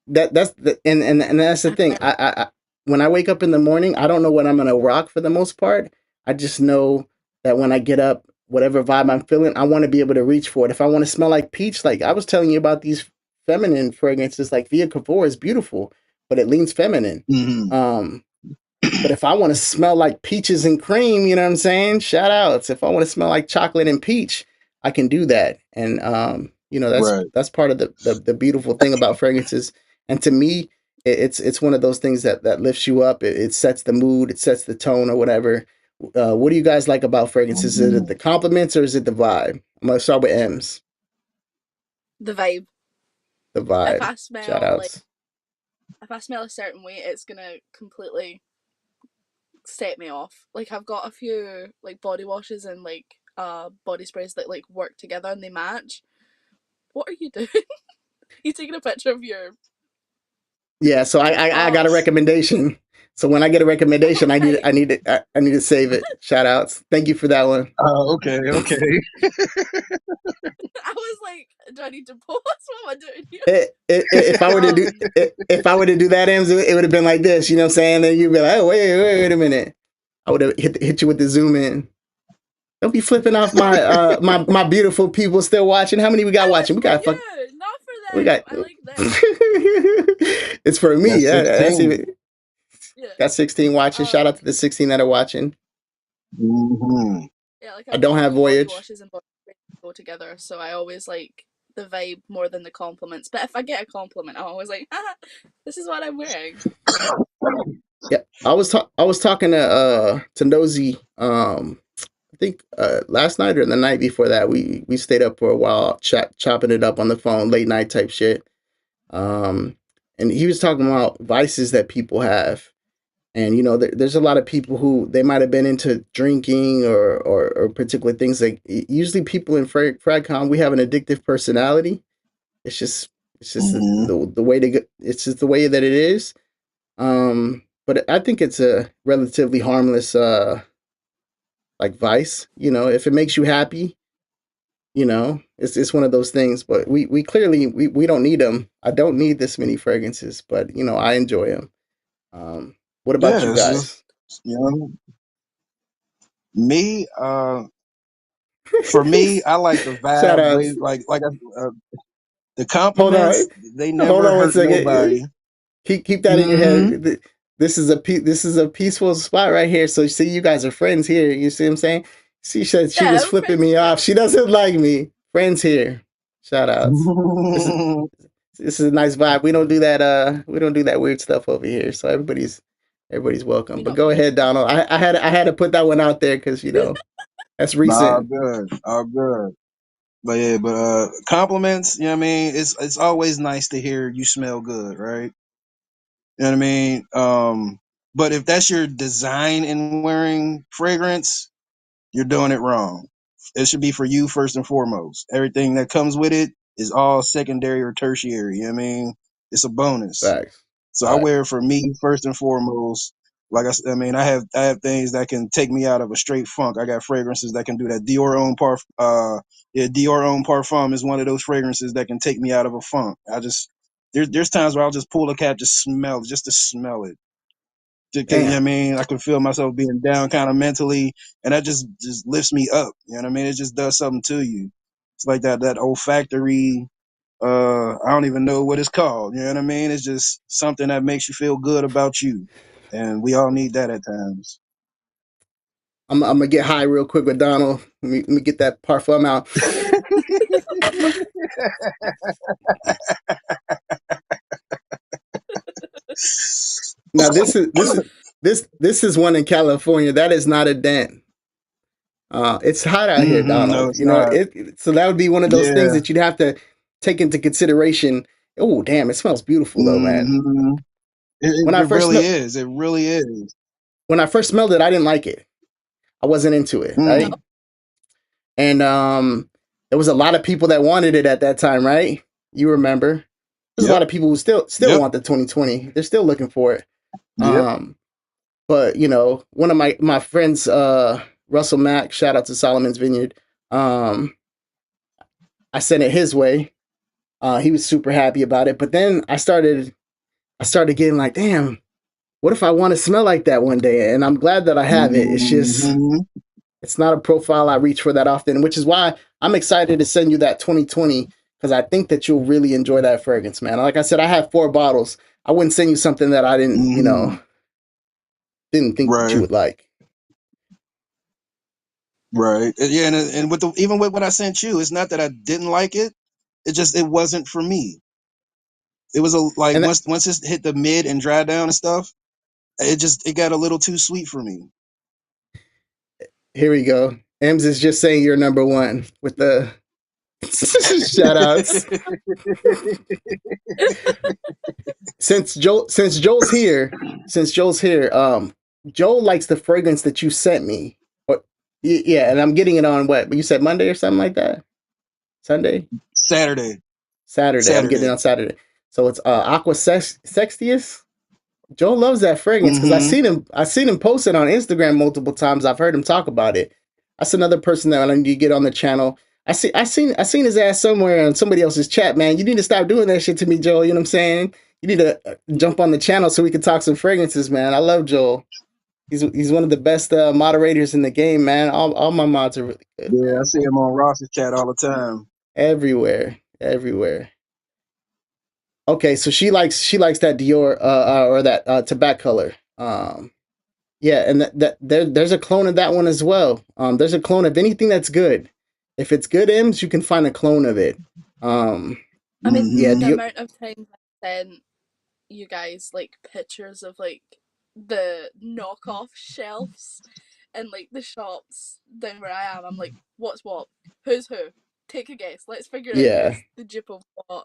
that's the and that's the I thing. bet. I when I wake up in the morning, I don't know what I'm gonna rock for the most part. I just know that when I get up, whatever vibe I'm feeling, I want to be able to reach for it. If I want to smell like peach, like I was telling you about these feminine fragrances, like Via Cavour is beautiful, but it leans feminine. Hmm. Um, but if I want to smell like peaches and cream, you know what I'm saying? Shout outs. If I want to smell like chocolate and peach, I can do that. And you know, Right. that's part of the beautiful thing about fragrances. And to me, it's one of those things that lifts you up. It sets the mood, it sets the tone or whatever. What do you guys like about fragrances? Is it the compliments or is it the vibe? I'm gonna start with M's. The vibe. The If vibe. I Shout smell like outs. if I smell a certain way, it's gonna completely set me off. Like I've got a few like body washes and like body sprays that like work together and they match. What are you doing? You taking a picture of your Yeah, so I got oh a recommendation. So when I get a recommendation, right. I need to save it. Shout outs. Thank you for that one. Okay. Okay. I was like, do I need to pause? What am I doing here? If I were to do Um if I were to do that, Ems, it would have been like this. You know what I'm saying? Then you'd be like, oh wait a minute. I would have hit you with the zoom in. Don't be flipping off my my beautiful people still watching. How many we got oh, watching? it's We for got fuck. you, not for We them. got. I like them. It's for me. That's Yeah, that's 16. even Yeah. got 16 watching. Shout out to the 16 that are watching. Hmm. Yeah, like I I've don't got a have few body Voyage. washes and body sprays that go together, so I always like the vibe more than the compliments. But if I get a compliment, I'm always like, haha, this is what I'm wearing. Yeah, I was talking to Nosy. I think last night or the night before that, we stayed up for a while, chopping it up on the phone, late night type shit. Um, and he was talking about vices that people have, and you know, there's a lot of people who they might have been into drinking or particular things. Like usually, people in FragCon, we have an addictive personality. It's just it's just Hmm. the way to go. It's just the way that it is. But I think it's a relatively harmless like vice. You know, if it makes you happy, you know, it's one of those things. But we clearly we don't need them. I don't need this many fragrances, but you know, I enjoy them. What about Yeah. you It's just, guys? you know, me. For me, I like the Shout vibe way outs. like the Hold on, compliments. They hold never on one hurt second. nobody. Keep that in your Hmm. head. This is a peaceful spot right here. So see, you guys are friends here. You see what I'm saying? She said she Yeah, was I'm flipping friends me with off. you. She doesn't like me. Friends here. Shout outs. This is this is a nice vibe. We don't do that weird stuff over here. So everybody's welcome. Me But not go being ahead, Donald. I had to put that one out there because you know that's Nah, recent. good. All good. But yeah, but compliments, you know what I mean? It's always nice to hear you smell good, right? You know what I mean? But if that's your design in wearing fragrance, you're doing it wrong. It should be for you first and foremost. Everything that comes with it is all secondary or tertiary. You know what I mean? It's a bonus. Facts. So I Facts. wear it for me first and foremost. Like I mean, I have things that can take me out of a straight funk. I got fragrances that can do that. Dior Homme Parfum is one of those fragrances that can take me out of a funk. There's times where I'll just pull a cap, just smell it, just to smell it. You know what I Damn. mean? I can feel myself being down kind of mentally, and that just lifts me up. You know what I mean? It just does something to you. It's like that olfactory. I don't even know what it's called. You know what I mean? It's just something that makes you feel good about you, and we all need that at times. I'm gonna get high real quick with Donald. Let me get that parfum out. Now this is one in California. That is not a dent. It's hot out here, No, Donald. it's You know not. it. So that would be one of those things Yeah. that you'd have to take into consideration. Oh, damn! It smells beautiful though, man. Hmm. When I It first really smelled is. It really is. when I first smelled it, I didn't like it. I wasn't into it, No. right? Mm. And there was a lot of people that wanted it at that time, right? You remember? There's a lot Yep. of people who still Yep. want the 2020. They're still looking for it. Yep. Um, but you know, one of my friends, Russell Mack, shout out to Solomon's Vineyard. Um, I sent it his way. He was super happy about it. But then I started getting like, damn, what if I want to smell like that one day? And I'm glad that I have it. It's just, Mhm. it's not a profile I reach for that often, which is why I'm excited to send you that 2020 because I think that you'll really enjoy that fragrance, man. Like I said, I have 4 bottles. I wouldn't send you something that I didn't, Mhm. didn't think that you Right. would like. Right. Yeah, and with even with what I sent you, it's not that I didn't like it. It wasn't for me. It was like And that, once it hit the mid and dry down and stuff, it got a little too sweet for me. here we go. Ems is just saying you're number one with the shout outs. Since Joel's here, Joel likes the fragrance that you sent me. Or, yeah, and I'm getting it on what? You said Monday or something like that? Sunday? Saturday. Saturday. I'm getting it Saturday. on Saturday. So it's Aqua Sextius. Joel loves that fragrance because Mhm. I seen him post it on Instagram multiple times. I've heard him talk about it. That's another person that I need to get on the channel. I seen his ass somewhere in somebody else's chat, man. You need to stop doing that shit to me, Joel. You know what I'm saying? You need to jump on the channel so we can talk some fragrances, man. I love Joel. He's one of the best moderators in the game, man. All my mods are really good, Yeah, I man. see him on Ross's chat all the time. Everywhere, everywhere. Okay, so she likes that Dior or that tobacco color. Yeah, and there's a clone of that one as well. There's a clone of anything that's good. If it's good M's, you can find a clone of it. Um, I mean, yeah, Mhm. the Dior, amount of times I sent you guys like pictures of like the knockoff shelves and like the shops down where I am. I'm like, what's what? Who's who? Take a guess. Let's figure out yeah. who's the dupe of what.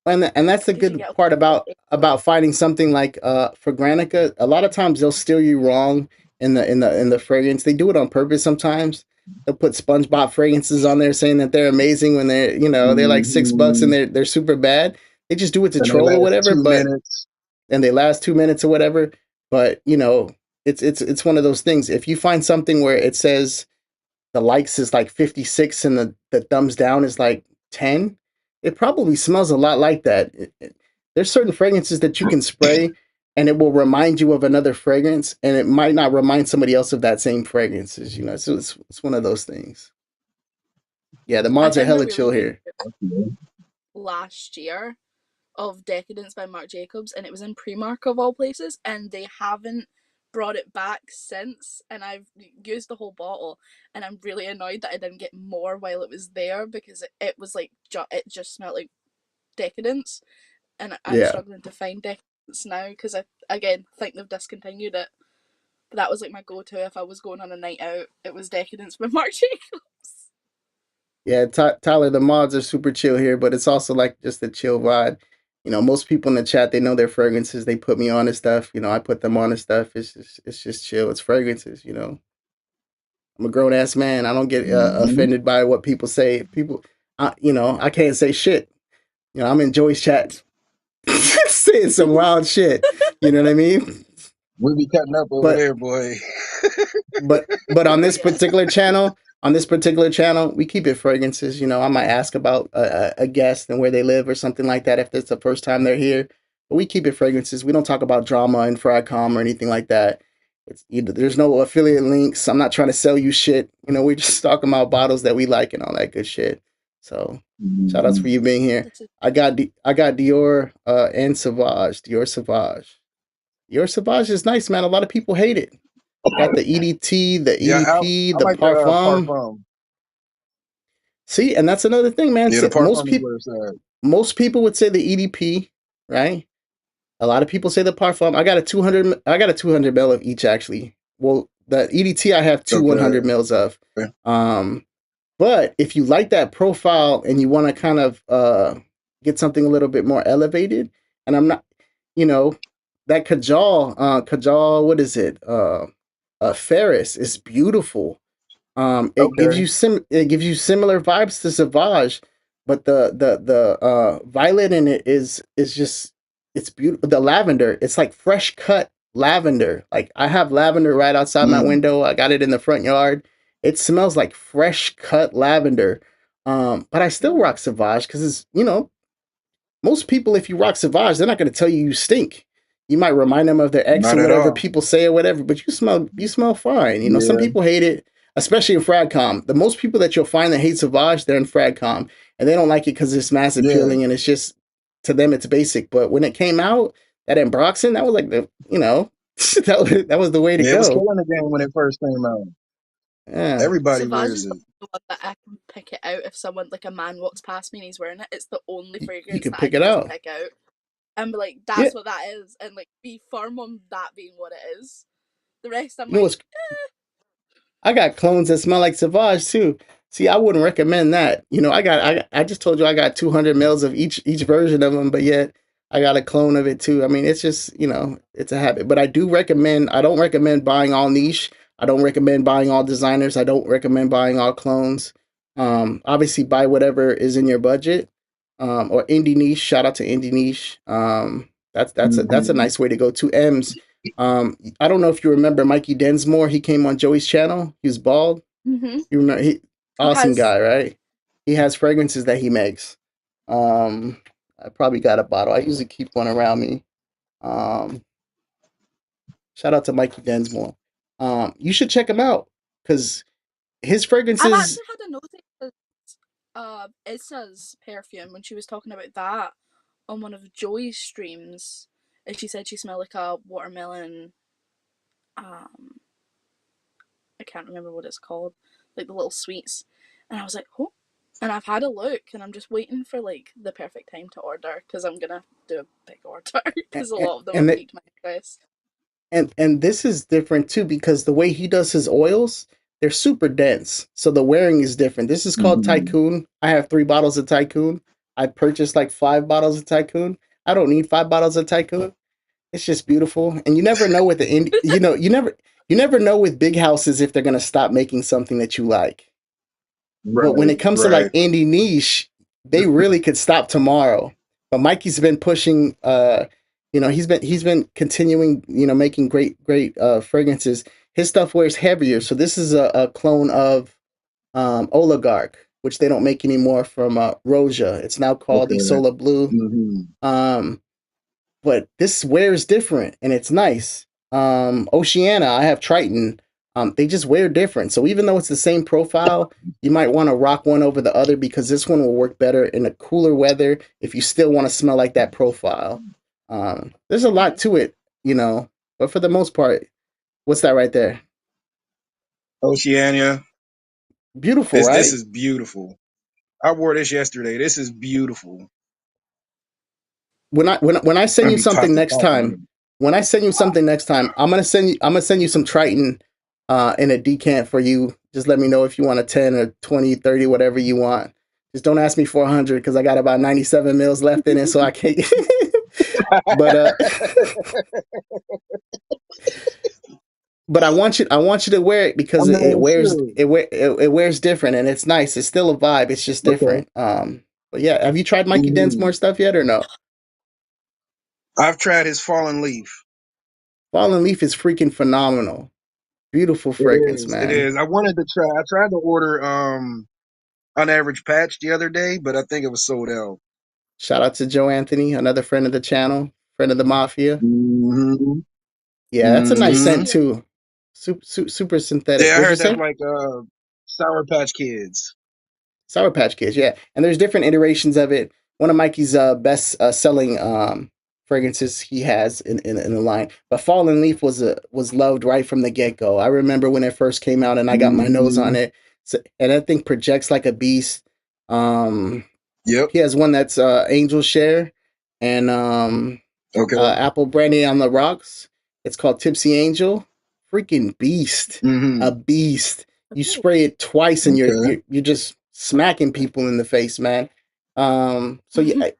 And that's the Because you good get part a about finding something like for Granica. A lot of times they'll steer you wrong in the fragrance. They do it on purpose sometimes. They'll put SpongeBob fragrances on there saying that they're amazing when they're like $6 and Mhm. they're super bad. They just do it to And they troll or last whatever, 2 minutes. and they last 2 minutes or whatever. But it's one of those things. If you find something where it says the likes is like 56 and the thumbs down is like 10, it probably smells a lot like that. There's certain fragrances that you can spray and it will remind you of another fragrance and it might not remind somebody else of that same fragrances, so it's one of those things. Yeah, the I mods are found a hella really chill good here. last year of Decadence by Marc Jacobs, and it was in Primark of all places, and they haven't brought it back since. And I've used the whole bottle, and I'm really annoyed that I didn't get more while it was there because it was like it just smelled like Decadence, and I'm Yeah. struggling to find Decadence now because I again think they've discontinued it. But that was like my go-to if I was going on a night out. It was Decadence by Marc Jacobs. Yeah, Tyler, the mods are super chill here, but it's also like just a chill vibe. Most people in the chat, they know their fragrances. They put me on and stuff. I put them on and stuff. It's just chill. It's fragrances. I'm a grown ass man. I don't get Mhm. offended by what people say. I can't say shit. I'm in Joey's chat saying some wild shit. You know what I mean? We be cutting up over But there, boy. but Yeah. on this particular channel, we keep it fragrances. I might ask about a guest and where they live or something like that if it's the first time they're here. But we keep it fragrances. We don't talk about drama and Fragcom or anything like that. There's no affiliate links. I'm not trying to sell you shit. We're just talking about bottles that we like and all that good shit. So shout outs for Mhm. you being here. This is I got Dior and Sauvage. Dior Sauvage. Dior Sauvage is nice, man. A lot of people hate it. Got the EDT, the Yeah, EDP, I the like the Parfum. parfum. See, and that's another thing, man. Yeah, the Most parfum is people, where it's at. most people would say the EDP, right? A lot of people say the Parfum. I got a 200. I got a 200 ml of each actually. Well, the EDT I have two 100 Okay. mils of. Um, but if you like that profile and you want to kind of get something a little bit more elevated, and I'm not, you know, that Kajal, what is it? Ferris is beautiful. Okay. It gives you similar vibes to Savage, but the violet in it is just it's beautiful. The lavender, it's like fresh cut lavender. Like I have lavender right outside my Mm. window. I got it in the front yard. It smells like fresh cut lavender. But I still rock Savage because it's most people if you rock Savage, they're not going to tell you you stink. You might remind them of their ex or Not at whatever all. people say or whatever, but you smell fine. You know, some Yeah. people hate it, especially in Fragcom. The most people that you'll find that hate Sauvage, they're in Fragcom, and they don't like it because it's mass Yeah. appealing and it's just to them it's basic. But when it came out, that Ambroxan, that was like the that was the way to Yeah, it was go. killing the game when it first came out. Yeah, Everybody Sauvage wears is it. the one that I can pick it out if someone, like a man, walks past me and he's wearing it. It's the only you fragrance could that I pick it can just out. pick out and be like, Yeah, that's what that is, and like be firm on that being what it is. The rest, I'm you know like, what's I got clones that smell like Sauvage too. See, I wouldn't recommend that. You know, I just told you I got 200 mils of each version of them, but yet I got a clone of it too. I mean, it's just, you know, it's a habit. But I don't recommend buying all niche. I don't recommend buying all designers. I don't recommend buying all clones. Obviously buy whatever is in your budget. Or indie niche. Shout out to indie niche. That's a Mhm. nice way to go. Two M's. I don't know if you remember Mikey Densmore. He came on Joey's channel. He was bald. mm-hmm. You remember? He Awesome has. guy, right? He has fragrances that he makes. Um, I probably got a bottle. I usually keep one around me. Um, Shout out to Mikey Densmore. You should check him out because his I've fragrances. actually had a notice of Issa's perfume when she was talking about that on one of Joey's streams, and she said she smelled like a watermelon. Um, I can't remember what it's called, like the little sweets, and I was like, oh. And I've had a look, and I'm just waiting for like the perfect time to order because I'm gonna do a big order because a and lot of them and, have the, piqued my interest. and this is different too because the way he does his oils, they're super dense. So the wearing is different. This is called Mhm. Tycoon. I have 3 bottles of Tycoon. I purchased like 5 bottles of Tycoon. I don't need 5 bottles of Tycoon. It's just beautiful, and you never know with the indie. You never know with big houses if they're gonna stop making something that you like. But when Right. it comes to like Right. indie niche, they really could stop tomorrow. But Mikey's been pushing. He's been continuing. Making great fragrances. His stuff wears heavier, so this is a clone of Oligarch, which they don't make anymore from Roja. It's now called Okay. Isola Blue. Hmm. Um, but this wears different and it's nice. Oceana, I have Triton. They just wear different. So even though it's the same profile, you might want to rock one over the other because this one will work better in a cooler weather if you still want to smell like that profile. There's a lot to it, but for the most part, what's that right there? Oceania. Beautiful, This right? is beautiful. I wore this yesterday. This is beautiful. When I send I'll you be something popping next off on time, it. I'm gonna send you some Triton in a decant for you. Just let me know if you want a 10 or 20, 30, whatever you want. Just don't ask me for 100 because I got about 97 mils left in it, so I can't. but but I want you to wear it I because it mean, wears sure. it wears different and it's nice. It's still a vibe. It's just Okay. different. But yeah, have you tried Mikey Hmm. Densmore stuff yet or no? I've tried his fallen leaf. Fallen Leaf is freaking phenomenal. Beautiful It fragrance, is. It man. is. I wanted to try. I tried to order on average patch the other day, but I think it was sold out. Shout out to Joe Anthony, another friend of the channel, friend of the mafia. Hmm. Yeah, that's a nice Who's Hmm. scent he? too. Super synthetic. Yeah, I What'd you heard that's say? like Sour Patch Kids. Sour Patch Kids, yeah. And there's different iterations of it. One of Mikey's best selling fragrances he has in the line. But Fallen Leaf was loved right from the get go. I remember when it first came out, and I got my nose on Hmm. it. And that thing projects like a beast. Um, Yep. he has one that's Angel Share and Okay. Apple Brandy on the Rocks. It's called Tipsy Angel. Freaking beast, Hmm. a beast. You Oh, spray it twice and you're Okay. you're, you're just smacking people in the face, man. So yeah,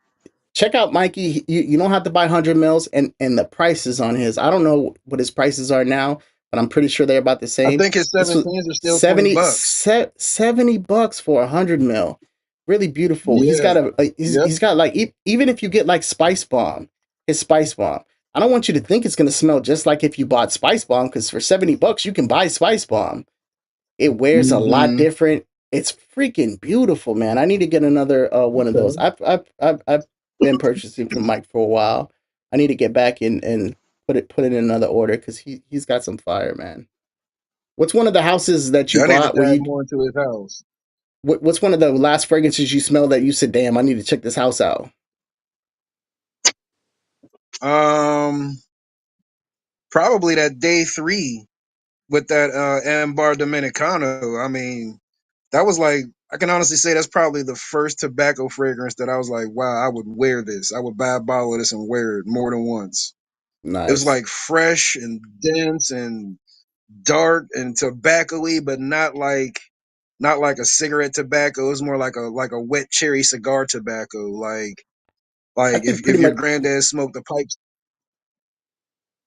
check out Mikey. You don't have to buy 100 mils, and the prices on his. I don't know what his prices are now, but I'm pretty sure they're about the I same. think his This was 17s are still 70, $20. $70 for 100 mil. Really beautiful. He's Yeah. got Yep. he's got like even if you get like Spice Bomb, his Spice Bomb. I don't want you to think it's gonna smell just like if you bought Spice Bomb because for $70 you can buy Spice Bomb. It wears a lot Hmm. different. It's freaking beautiful, man. I need to get another one of those. Okay. I've been purchasing from Mike for a while. I need to get back and put it in another order because he's got some fire, man. What's one of the houses that you Yeah, I need to bought where dive you more into his house. what's one of the last fragrances you smelled that you said, damn, I need to check this house out? Um, Probably that day 3 with that Ambar Dominicano. I mean, that was like, I can honestly say that's probably the first tobacco fragrance that I was like, wow, I would wear this. I would buy a bottle of this and wear it more than once. It was Nice. like fresh and dense and dark and tobacco-y, but not like a cigarette tobacco. It was more like a wet cherry cigar tobacco. I Like think if pretty your much granddad smoked the pipes.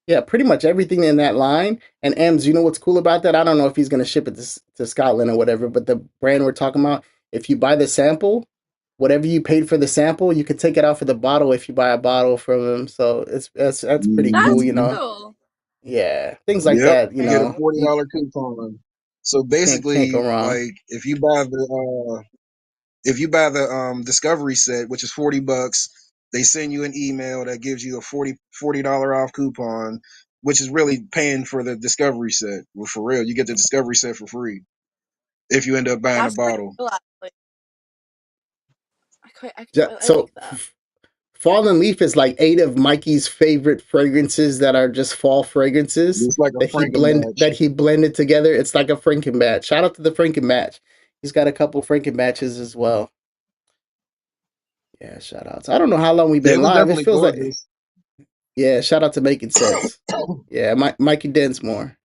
yeah, pretty much everything in that line. And Ems, you know what's cool about that? I don't know if he's gonna ship it to Scotland or whatever, but the brand we're talking about, if you buy the sample, whatever you paid for the sample, you can take it out for the bottle if you buy a bottle from him. So that's pretty cool, That's you know. cool. Yeah, things like Yep, that, you you get a know. You $40 coupon. So can't basically, go wrong. like if you buy the Discovery set, which is $40, they send you an email that gives you a $40 off coupon, which is really paying for the Discovery set. Well, for real, you get the Discovery set for free if you end up buying a That's pretty bottle. cool, actually. I So like that. Fallen Leaf is like 8 of Mikey's favorite fragrances that are just fall fragrances It's like a that Frankenmatch. he blended together. It's like a Frankenmatch. Shout out to the Frankenmatch. He's got a couple Frankenmatches as well. Yeah, shout outs. I don't know how long we've Yeah, it been was live. It definitely feels like gorgeous. yeah, shout out to Making Sense. Yeah, Mikey Densmore.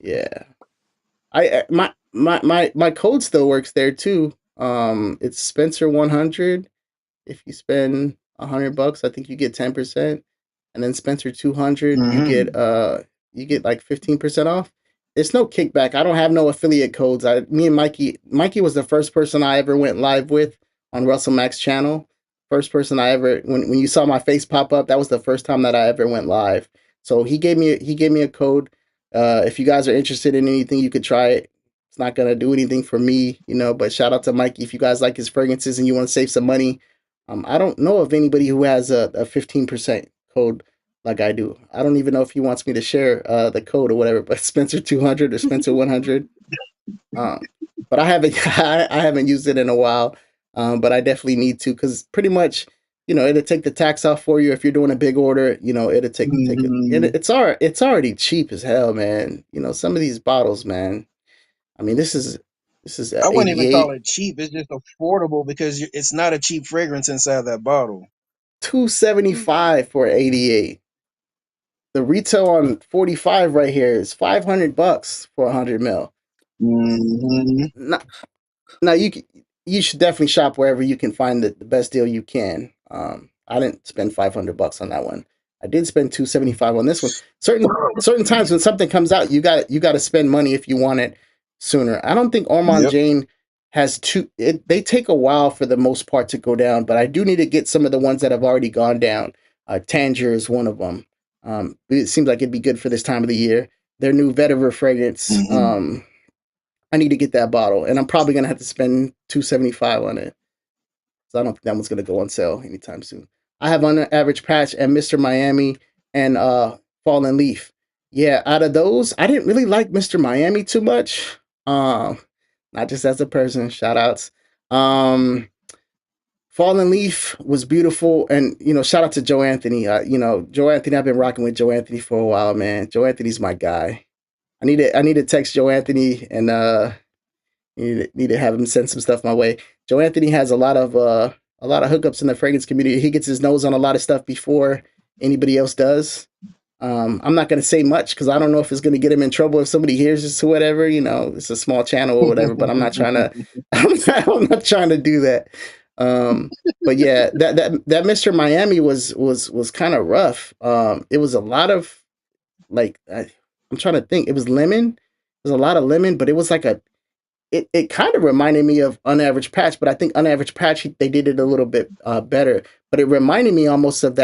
Yeah. My code still works there too. It's Spencer 100. If you spend $100, I think you get 10%, and then Spencer 200, Hmm. you get like 15% off. There's no kickback. I don't have no affiliate codes. Me and Mikey was the first person I ever went live with on Russell Mack's channel. First person I ever when you saw my face pop up, that was the first time that I ever went live. So he gave me a code. If you guys are interested in anything, you could try it. It's not gonna do anything for me, you know. But shout out to Mikey if you guys like his fragrances and you want to save some money. I don't know of anybody who has a 15% code like I do. I don't even know if he wants me to share the code or whatever, but Spencer 200 or Spencer 100. Um, but I haven't I haven't used it in a while. But I definitely need to because pretty much, you know, it'll take the tax off for you if you're doing a big order. You know, it'll take it. And Hmm. it's already cheap as hell, man. You know, some of these bottles, man. I mean, this is I wouldn't even call 88, it cheap. It's just affordable because it's not a cheap fragrance inside that bottle. 275 for 88. The retail on 45 right here is $500 for 100 ml. Hmm. Now, now you should definitely shop wherever you can find the best deal you can. I didn't spend $500 on that one. I did spend 275 on this one. Certain times when something comes out, you got to spend money if you want it sooner. I don't think Ormond Yep. Jane has they take a while for the most part to go down, but I do need to get some of the ones that have already gone down. Tangier is one of them. It seems like it'd be good for this time of the year. Their new vetiver fragrance. Hmm. I need to get that bottle, and I'm probably gonna have to spend 275 on it. So I don't think that one's gonna go on sale anytime soon. I have on average patch and Mr. Miami and Fallen Leaf. Yeah, out of those, I didn't really like Mr. Miami too much. Um, Not just as a person. Shout outs. Um, Fallen Leaf was beautiful, and you know, shout out to Joe Anthony. You know, Joe Anthony. I've been rocking with Joe Anthony for a while, man. Joe Anthony's my guy. I need to text Joe Anthony and need to have him send some stuff my way. Joe Anthony has a lot of hookups in the fragrance community. He gets his nose on a lot of stuff before anybody else does. I'm not going to say much because I don't know if it's going to get him in trouble if somebody hears this or whatever. You know, it's a small channel or whatever. But I'm not trying to. I'm not trying to do that. Um, but yeah, that Mr. Miami was kind of rough. It was a lot of like I'm trying to think. It was lemon. There's a lot of lemon, but it was like it kind of reminded me of Unaverage Patch, but I think Unaverage Patch they did it a little bit better. But it reminded me almost of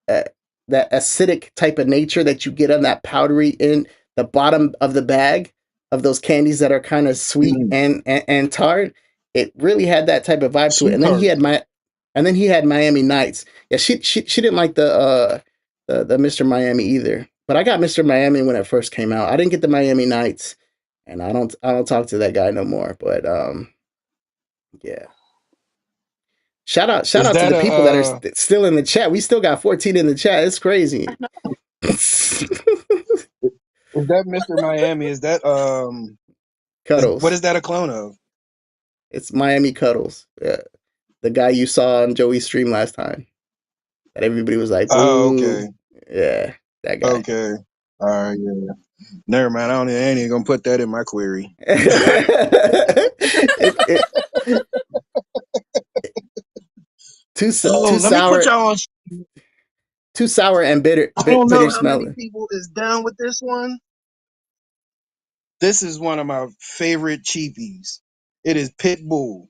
uh, that acidic type of nature that you get on that powdery in the bottom of the bag of those candies that are kind of sweet Hmm. and tart. It really had that type of vibe to it. Sweet And then he tart. had my And then he had Miami Nights. Yeah, she didn't like the Mr. Miami either. But I got Mr. Miami when it first came out. I didn't get the Miami Nights, and I don't talk to that guy no more. But yeah. Shout Is out to that the a people that are still in the chat. We still got 14 in the chat. It's crazy. is that Mr. Miami? Is that what Cuddles. is that a clone of? It's Miami Cuddles. Yeah. The guy you saw on Joey's stream last time. That everybody was like, Oh, "Ooh, okay. yeah, that guy." Okay. All right, yeah. Never mind. I ain't even gonna put that in my query. it, too Oh, let me put sour, y'all on. too sour and bitter, I don't know bitter how many smelling. people is down with this one. This is one of my favorite cheapies. It is Pitbull.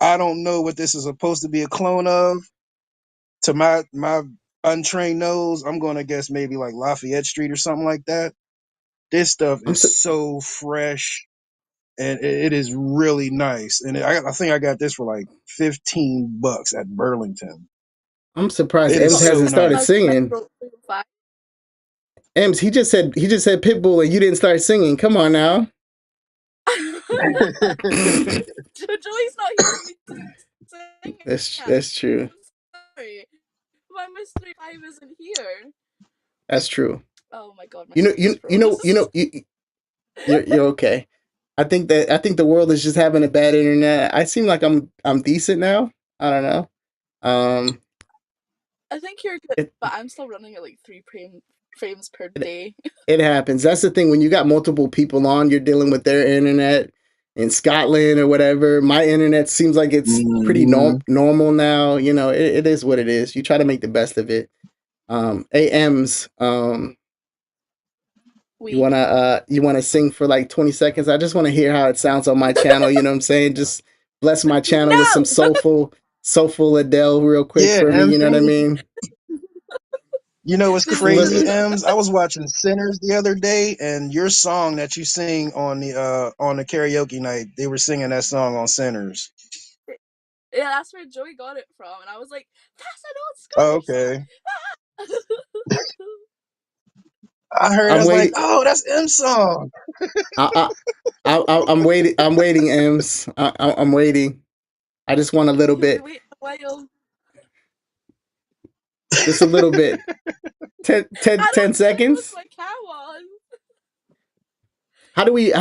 I don't know what this is supposed to be a clone of. To my untrained nose, I'm gonna guess maybe like Lafayette Street or something like that. This stuff I'm is so fresh and it is really nice. And I think I got this for like $15 at Burlington. I'm surprised It is Ems so hasn't started As nice. singing. Metro 5. Ems, he just said Pitbull and you didn't start singing. Come on now. Joey's not here for me to sing. That's true. Sorry. My Mystery 5 isn't here. That's true. Oh my god, my You know screen's you you know froze. you know you, you're okay. I think the world is just having a bad internet. I seem like I'm decent now. I don't know. Um, I think you're good, it, but I'm still running at like 3 frames per it day. it happens. That's the thing when you got multiple people on, you're dealing with their internet in Scotland or whatever. My internet seems like it's pretty Mhm. normal now. You know, it is what it is. You try to make the best of it. AMs. We. You wanna sing for like 20 seconds? I just want to hear how it sounds on my channel. You know what I'm saying? Just bless my channel with some No! soulful Adele real quick Yeah, for me. You know what I MC. mean? You know what's This Just a is crazy, little. me. Ems? I was watching Sinners the other day, and your song that you sing on the karaoke night, they were singing that song on Sinners. Yeah, that's where Joey got it from, and I was like, that's an old Oh, Scottish okay. song! I heard. I I'm was like, waiting. oh, that's M's song. I, I'm waiting. I'm waiting, Ems. I'm waiting. I just want a little You'll be bit. waiting a while. Just a little bit. 10 I don't sing with seconds. my cow on. How do we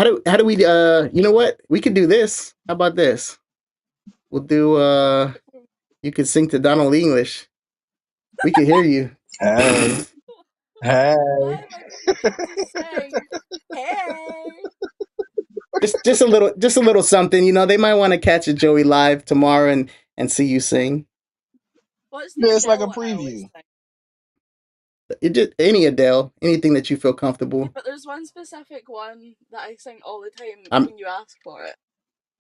you know what? We could do this. How about this? We'll do you could sing to Donald English. We can hear you. Hey, hey. Why am I needing to sing? Hey! Just a little something, you know. They might want to catch a Joey live tomorrow and see you sing. What's the Yeah, it's like a Adele one I always preview. sing? It just any Adele, anything that you feel Yeah, comfortable. but there's one specific one that I sing all the time I'm when you ask for it.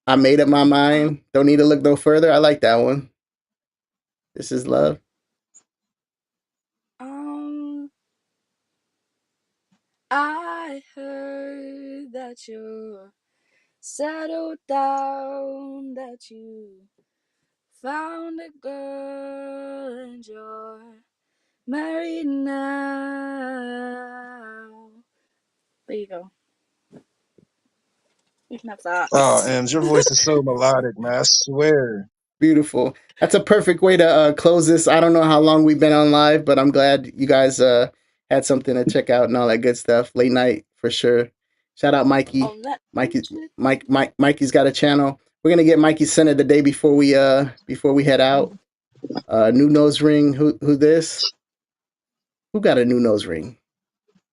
I made up my Uh-huh. mind. Don't need to look no further. I like that one. This is love. Um, I heard that you're settled down, that you found a girl and you're married now. There you go. You can have that. Oh, Ems, your voice is so melodic, man. I swear. Beautiful. That's a perfect way to close this. I don't know how long we've been on live, but I'm glad you guys had something to check out and all that good stuff. Late night for sure. Shout out I'll Mikey. let Mikey's got a channel. We're gonna get Mikey centered the day before we head out. New nose ring. Who this? Who got a new nose ring?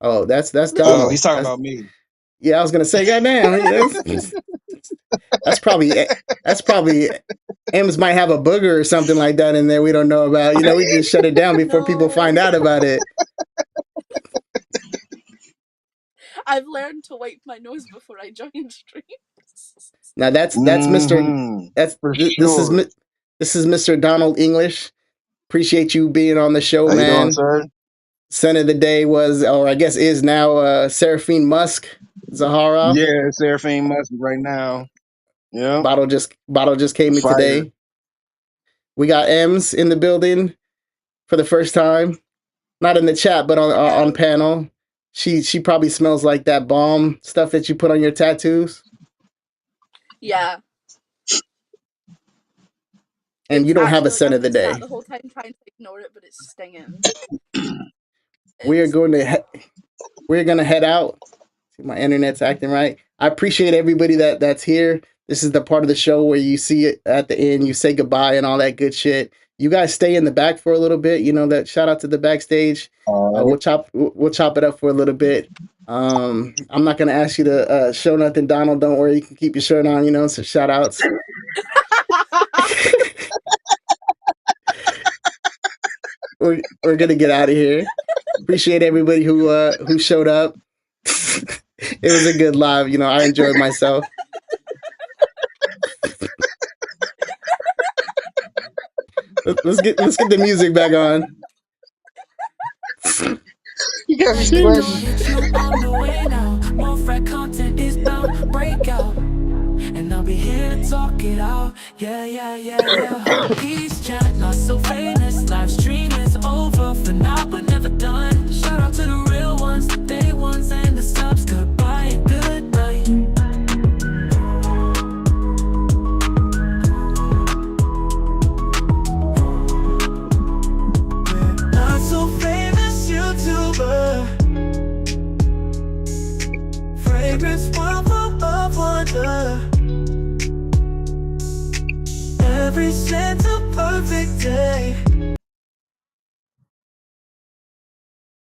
Oh, that's Oh, he's Donald. talking about me. Yeah, I was gonna say, goddamn, that's probably that's probably M's might have a booger or something like that in there we don't know about. You know, we just shut it down before people find No. out about it. I've learned to wipe my nose before I join streams. Now that's Mr. Mm-hmm. That's For this is sure. this is Mr. Donald English. Appreciate you being on the show, How you doing, man. sir? Center of the day was, or I guess is now, Seraphine Musk Zaharoff. Yeah, Seraphine Must right now. Yeah. Bottle just came in Fire. today. We got M's in the building for the first time. Not in the chat, but on panel. She probably smells like that balm stuff that you put on your tattoos. Yeah. And It's you don't have a actually, scent I've of the been sat day. the whole time trying to ignore it, but it's stinging. We are It's- going to we're gonna head out. See, my internet's acting right. I appreciate everybody that's here. This is the part of the show where you see it at the end, you say goodbye and all that good shit. You guys stay in the back for a little bit. You know that. Shout out to the backstage. We'll chop it up for a little bit. I'm not gonna ask you to show nothing, Donald. Don't worry, you can keep your shirt on. You know, so shout outs. We're gonna get out of here. Appreciate everybody who showed up. It was a good live. You know, I enjoyed myself. Let's get the music back on. You got me Gonna sweating. hit you on the way now. More frat content is bound break out. And I'll be here to talk it out. Yeah, yeah, yeah, yeah.